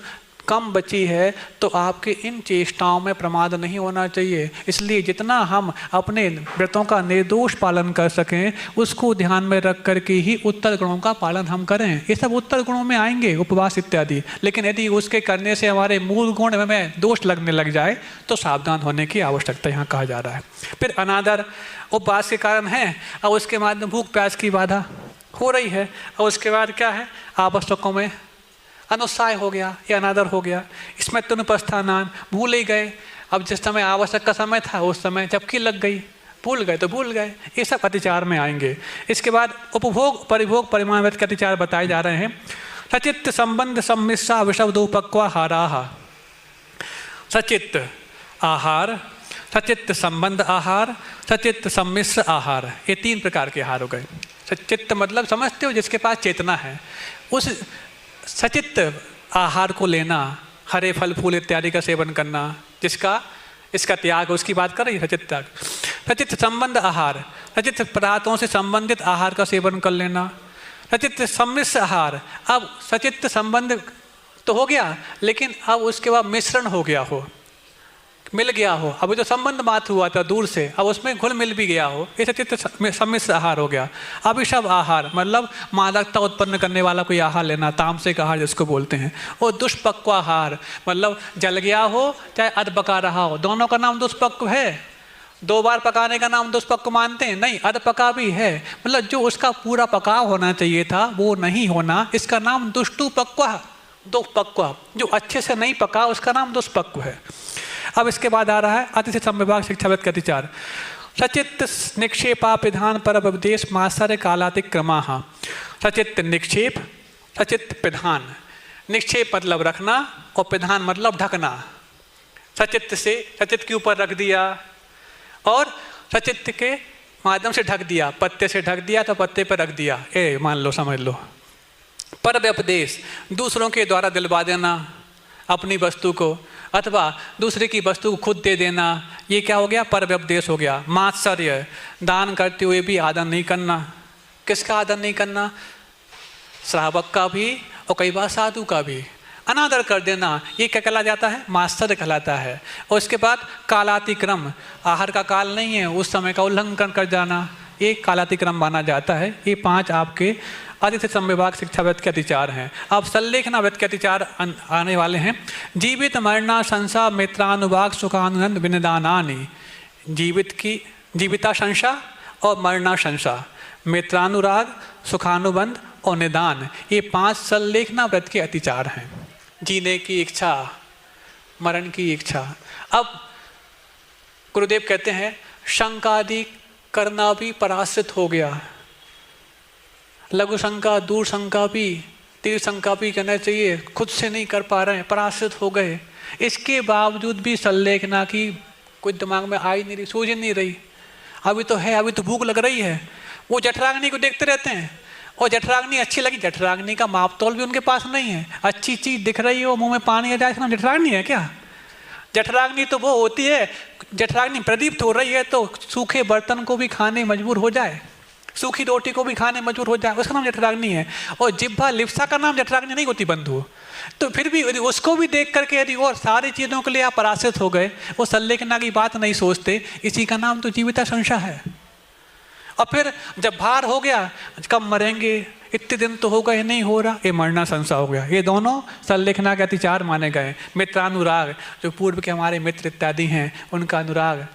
कम बची है, तो आपके इन चेष्टाओं में प्रमाद नहीं होना चाहिए। इसलिए जितना हम अपने व्रतों का निर्दोष पालन कर सकें उसको ध्यान में रख करके ही उत्तर गुणों का पालन हम करें। ये सब उत्तर गुणों में आएंगे, उपवास इत्यादि, लेकिन यदि उसके करने से हमारे मूल गुण में दोष लगने लग जाए तो सावधान होने की आवश्यकता यहाँ कहा जा रहा है। फिर अनादर उपवास के कारण है, और उसके बाद भूख प्यास की बाधा हो रही है, और उसके बाद क्या है, आवश्यकों में अनुत्साह हो गया, ये अनादर हो गया। इसमें तुनुपस्थानान, भूल ही गए, अब जिस समय आवश्यक का समय था उस समय झपकी लग गई, भूल गए तो भूल गए, ये सब अतिचार में आएंगे। इसके बाद उपभोग परिभोग परिमाण व्रत के अतिचार बताए जा रहे हैं। सचित्त संबंध सम्मिश्रा विषवदोपक्वाहाराः। सचित्त आहार, सचित्त संबंध आहार, सचित्त सम्मिश्र आहार, ये 3 प्रकार के आहार हो गए। सचित्त मतलब समझते हो जिसके पास चेतना है, उस सचित्त आहार को लेना, हरे फल फूल इत्यादि का सेवन करना, जिसका इसका त्याग, उसकी बात कर रही है सचित्त त्याग। सचित्त संबंध आहार, सचित्त पदार्थों से संबंधित आहार का सेवन कर लेना। सचित्त सम्मिश्र आहार, अब सचित्त संबंध तो हो गया, लेकिन अब उसके बाद मिश्रण हो गया हो, मिल गया हो। अभी तो संबंध मात्र हुआ था दूर से, अब उसमें घुल मिल भी गया हो, ये सचित्त सम्मिश्र आहार हो गया। अभिशव आहार मतलब मादकता उत्पन्न करने वाला कोई आहार लेना, तामसिक आहार जिसको बोलते हैं। और दुष्पक्व आहार मतलब जल गया हो चाहे अध पका रहा हो, दोनों का नाम दुष्पक्व है। 2 बार पकाने का नाम दुष्पक्व मानते हैं? नहीं, अध पका भी है, मतलब जो उसका पूरा पकाव होना चाहिए था वो नहीं होना, इसका नाम दुष्टुपक्व, दुष्पक्व। जो अच्छे से नहीं पका उसका नाम दुष्पक्व है। अब इसके बाद आ रहा है अतिथि संविभाग शिक्षाविद का अतिचार। सचित्त निक्षेपापिधान पर उपदेश मात्सर्य कालातिक्रमा। सचित्त निक्षेप, सचित्त पिधान। निक्षेप मतलब रखना और पिधान मतलब ढकना। सचित्त से सचित्त के ऊपर रख दिया और सचित्त के माध्यम से ढक दिया, पत्ते से ढक दिया तो पत्ते पर रख दिया, ए मान लो समझ लो। पर व्यपदेश दूसरों के द्वारा दिलवा देना अपनी वस्तु को, अथवा दूसरे की वस्तु को खुद दे देना, ये क्या हो गया? पर व्यपदेश हो गया। मात्सर्य, दान करते हुए भी आदर नहीं करना। किसका आदर नहीं करना? श्रावक का भी और कई बार साधु का भी अनादर कर देना, ये क्या कहला जाता है? मात्सर्य कहलाता है। और इसके बाद कालातिक्रम, आहार का काल नहीं है उस समय का उल्लंघन कर जाना, ये कालातिक्रम माना जाता है। ये 5 आपके अतिथि संविभाग शिक्षाविद के अतिचार हैं। अब संलेखनाविद के अतिचार आने वाले हैं। जीवित मरना संशा मित्रानुभाग सुखानुनंद विनिदानानि। जीवित की जीविता संशा और मरना संशा, मित्रानुराग, सुखानुबंध और निदान, ये 5 संलेखनाविद के अतिचार हैं। जीने की इच्छा, मरण की इच्छा। अब गुरुदेव कहते हैं शंकादि करना भी पराश्रित हो गया। लघु शंका, दूर शंका भी, तीव्र शंका भी कहना चाहिए, खुद से नहीं कर पा रहे हैं, पराश्रित हो गए। इसके बावजूद भी संलेखना की कोई दिमाग में आई नहीं रही, सूझ नहीं रही। अभी तो है, अभी तो भूख लग रही है। वो जठराग्नि को देखते रहते हैं और जठराग्नि अच्छी लगी, जठराग्नि का मापतोल भी उनके पास नहीं है। अच्छी चीज दिख रही हो, मुंह में पानी आ जाए, इसका नाम जठराग्नि है क्या? जठराग्नि तो वो होती है, जठराग्नि प्रदीप्त हो रही है तो सूखे बर्तन को भी खाने मजबूर हो जाए, सूखी रोटी को भी खाने मजबूर हो जाए, उसका नाम जठराग्नि है। और जिह्वा लिप्सा का नाम जठराग्नि नहीं होती बंधु। तो फिर भी उसको भी देख करके यदि और सारी चीज़ों के लिए आप पराश्रित हो गए, वो संलेखना की बात नहीं सोचते, इसी का नाम तो जीविता संशय है। और फिर जब भार हो गया, कब मरेंगे, इतने दिन तो हो गए, नहीं हो रहा, ये मरना संशय हो गया। ये दोनों संलेखना के अतिचार माने गए। मित्रानुराग, जो पूर्व के हमारे मित्र इत्यादि हैं, उनका अनुराग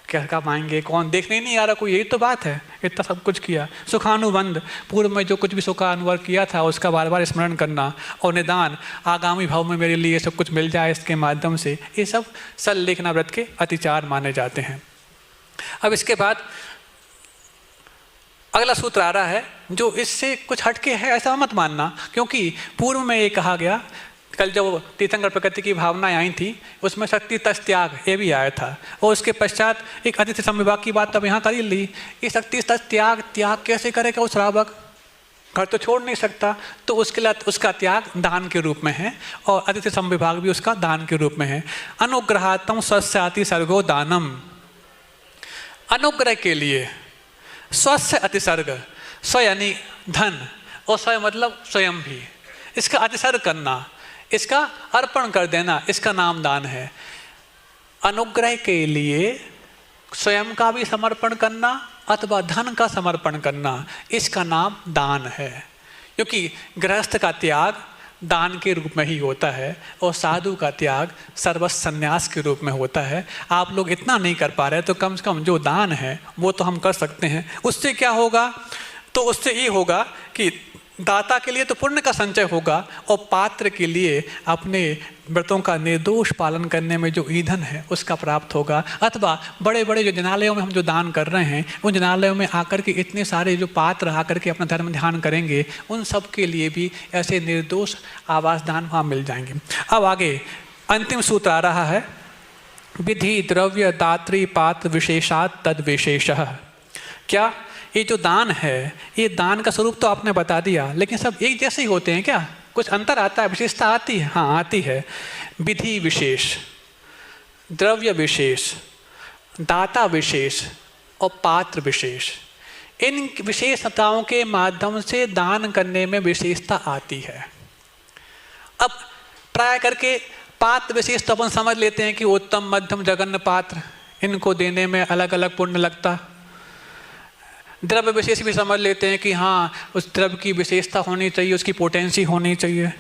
क्या कब आएंगे, कौन, देखने नहीं आ रहा कोई, यही तो बात है, इतना सब कुछ किया। सुखानुबंध, पूर्व में जो कुछ भी सुखानुबंध किया था उसका बार बार स्मरण करना। और निदान, आगामी भाव में मेरे लिए सब कुछ मिल जाए इसके माध्यम से, ये सब संलेखना व्रत के अतिचार माने जाते हैं। अब इसके बाद अगला सूत्र आ रहा है जो इससे कुछ हटके है, ऐसा मत मानना, क्योंकि पूर्व में ये कहा गया, कल जो तीर्थंकर प्रकृति की भावनाएं आई थी उसमें शक्ति तस् त्याग ये भी आया था। और उसके पश्चात एक अतिथि संविभाग की बात अब यहाँ कर ही ली। ये शक्ति तस् त्याग, त्याग कैसे करेगा वो श्रावक? घर तो छोड़ नहीं सकता, तो उसके लिए उसका त्याग दान के रूप में है और अतिथि संविभाग भी उसका दान के रूप में है। अनुग्रहात्म स्वस्याति सर्गो दानम, अनुग्रह के लिए स्वस्य अतिसर्ग, स्व यानी धन और स्वयं मतलब स्वयं भी, इसका अतिसर्ग करना, इसका अर्पण कर देना, इसका नाम दान है। अनुग्रह के लिए स्वयं का भी समर्पण करना अथवा धन का समर्पण करना, इसका नाम दान है। क्योंकि गृहस्थ का त्याग दान के रूप में ही होता है और साधु का त्याग सर्वस्व संन्यास के रूप में होता है। आप लोग इतना नहीं कर पा रहे तो कम से कम जो दान है वो तो हम कर सकते हैं। उससे क्या होगा? तो उससे ये होगा कि दाता के लिए तो पुण्य का संचय होगा और पात्र के लिए अपने व्रतों का निर्दोष पालन करने में जो ईंधन है उसका प्राप्त होगा। अथवा बड़े बड़े जो जनालयों में हम जो दान कर रहे हैं, उन जनालयों में आकर के इतने सारे जो पात्र आकर के अपना धर्म ध्यान करेंगे, उन सब के लिए भी ऐसे निर्दोष आवास दान वहाँ मिल जाएंगे। अब आगे अंतिम सूत्र आ रहा है, विधि द्रव्य दात्री पात्र विशेषात तद विशेषः। क्या ये जो दान है, ये दान का स्वरूप तो आपने बता दिया, लेकिन सब एक जैसे ही होते हैं क्या? कुछ अंतर आता है, विशेषता आती है? हाँ आती है। विधि विशेष, द्रव्य विशेष, दाता विशेष और पात्र विशेष, इन विशेषताओं के माध्यम से दान करने में विशेषता आती है। अब प्राय करके पात्र विशेष तो अपन समझ लेते हैं कि उत्तम मध्यम जघन्य पात्र, इनको देने में अलग अलग पुण्य लगता। द्रव्य विशेष भी समझ लेते हैं कि हाँ उस द्रव्य की विशेषता होनी चाहिए, उसकी पोटेंसी होनी चाहिए।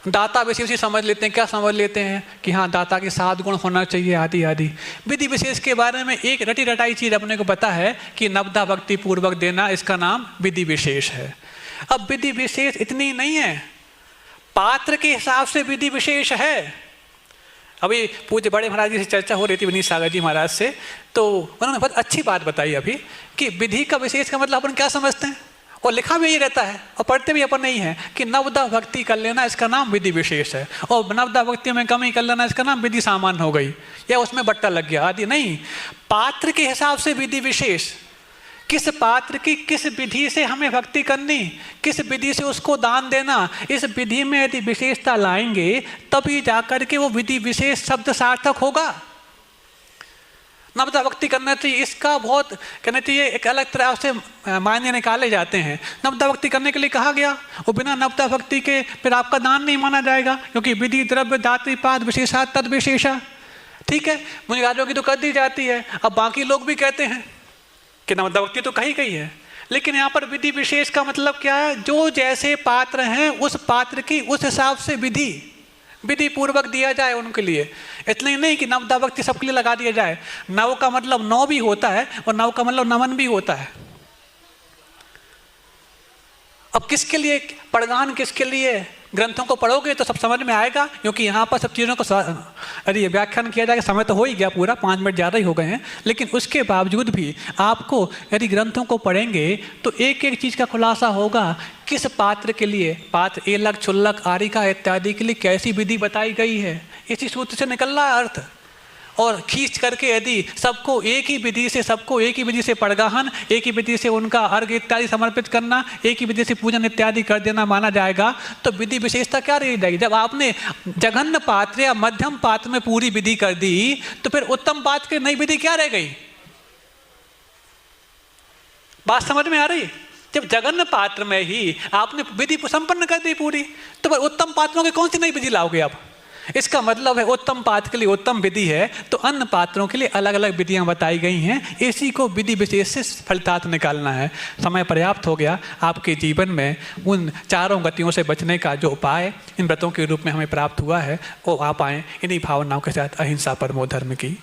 दाता विशेष भी समझ लेते हैं, क्या समझ लेते हैं कि हाँ दाता के 7 गुण होना चाहिए आदि आदि। विधि विशेष के बारे में एक रटी रटाई चीज अपने को पता है कि नवदा भक्ति पूर्वक देना, इसका नाम विधि विशेष है। अब विधि विशेष इतनी नहीं है, पात्र के हिसाब से विधि विशेष है। अभी पूज्य बड़े महाराज जी से चर्चा हो रही थी विनीत सागर जी महाराज से, तो उन्होंने बहुत अच्छी बात बताई अभी कि विधि का विशेष का मतलब अपन क्या समझते हैं, और लिखा भी यही रहता है और पढ़ते भी अपन नहीं है कि नवदा भक्ति कर लेना इसका नाम विधि विशेष है, और नवदा भक्ति में कमी कर लेना इसका नाम विधि सामान्य हो गई, या उसमें बट्टा लग गया आदि नहीं। पात्र के हिसाब से विधि विशेष, किस पात्र की किस विधि से हमें भक्ति करनी, किस विधि से उसको दान देना, इस विधि में यदि विशेषता लाएंगे तभी जाकर के वो विधि विशेष शब्द सार्थक होगा। नवदा भक्ति करना चाहिए, इसका बहुत कहना चाहिए एक अलग तरह से मायने निकाले जाते हैं। नवदा भक्ति करने के लिए कहा गया, और बिना नवदा भक्ति के फिर आपका दान नहीं माना जाएगा, क्योंकि विधि द्रव्य दात्री पाद विशेषा तद विशेषा। ठीक है, मुनि राजों की तो कर दी जाती है, अब बाकी लोग भी कहते हैं कि नवदा भक्ति तो कही गई है, लेकिन यहाँ पर विधि विशेष का मतलब क्या है? जो जैसे पात्र हैं उस पात्र की उस हिसाब से विधि पूर्वक दिया जाए उनके लिए। इतना ही नहीं कि नवदा भक्ति सबके लिए लगा दिया जाए। नव का मतलब 9 भी होता है और नव का मतलब नमन भी होता है। अब किसके लिए पढ़गान, किसके लिए ग्रंथों को पढ़ोगे तो सब समझ में आएगा, क्योंकि यहाँ पर सब चीज़ों को यदि व्याख्यान किया जाएगा, समय तो हो ही गया पूरा, 5 मिनट ज़्यादा ही हो गए हैं, लेकिन उसके बावजूद भी आपको यदि ग्रंथों को पढ़ेंगे तो एक एक चीज़ का खुलासा होगा। किस पात्र के लिए, पात्र एलक छुल्लक आरिका इत्यादि के लिए कैसी विधि बताई गई है, इसी सूत्र से निकल रहा है अर्थ। और खींच करके यदि सबको एक ही विधि से पड़गाहन, एक ही विधि से उनका अर्घ इत्यादि समर्पित करना, एक ही विधि से पूजन इत्यादि कर देना माना जाएगा, तो विधि विशेषता क्या रह जाएगी? जब आपने जघन्य पात्र या मध्यम पात्र में पूरी विधि कर दी तो फिर उत्तम पात्र की नई विधि क्या रह गई? बात समझ में आ रही? जब जघन्य पात्र में ही आपने विधि संपन्न कर दी पूरी, तो फिर उत्तम पात्रों की कौन सी नई विधि लाओगे आप? इसका मतलब है उत्तम पात्र के लिए उत्तम विधि है, तो अन्य पात्रों के लिए अलग अलग विधियां बताई गई हैं। इसी को विधि विशेष से फलितार्थ निकालना है। समय पर्याप्त हो गया। आपके जीवन में उन 4 गतियों से बचने का जो उपाय इन व्रतों के रूप में हमें प्राप्त हुआ है, वो आप आएँ इन्हीं भावनाओं के साथ अहिंसा परमो धर्म की,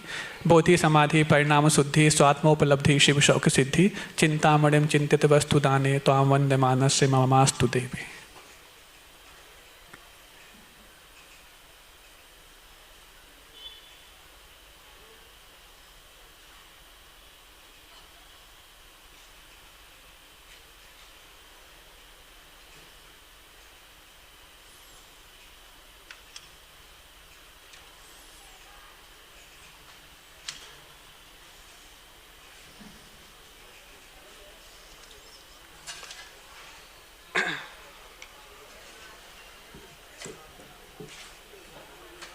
बोधि समाधि परिणाम शुद्धि स्वात्मोपलब्धि शिव शौक सिद्धि चिंतामणिम चिंतित वस्तु दाने त्वां वंदे मानस्य ममास्तु देवी।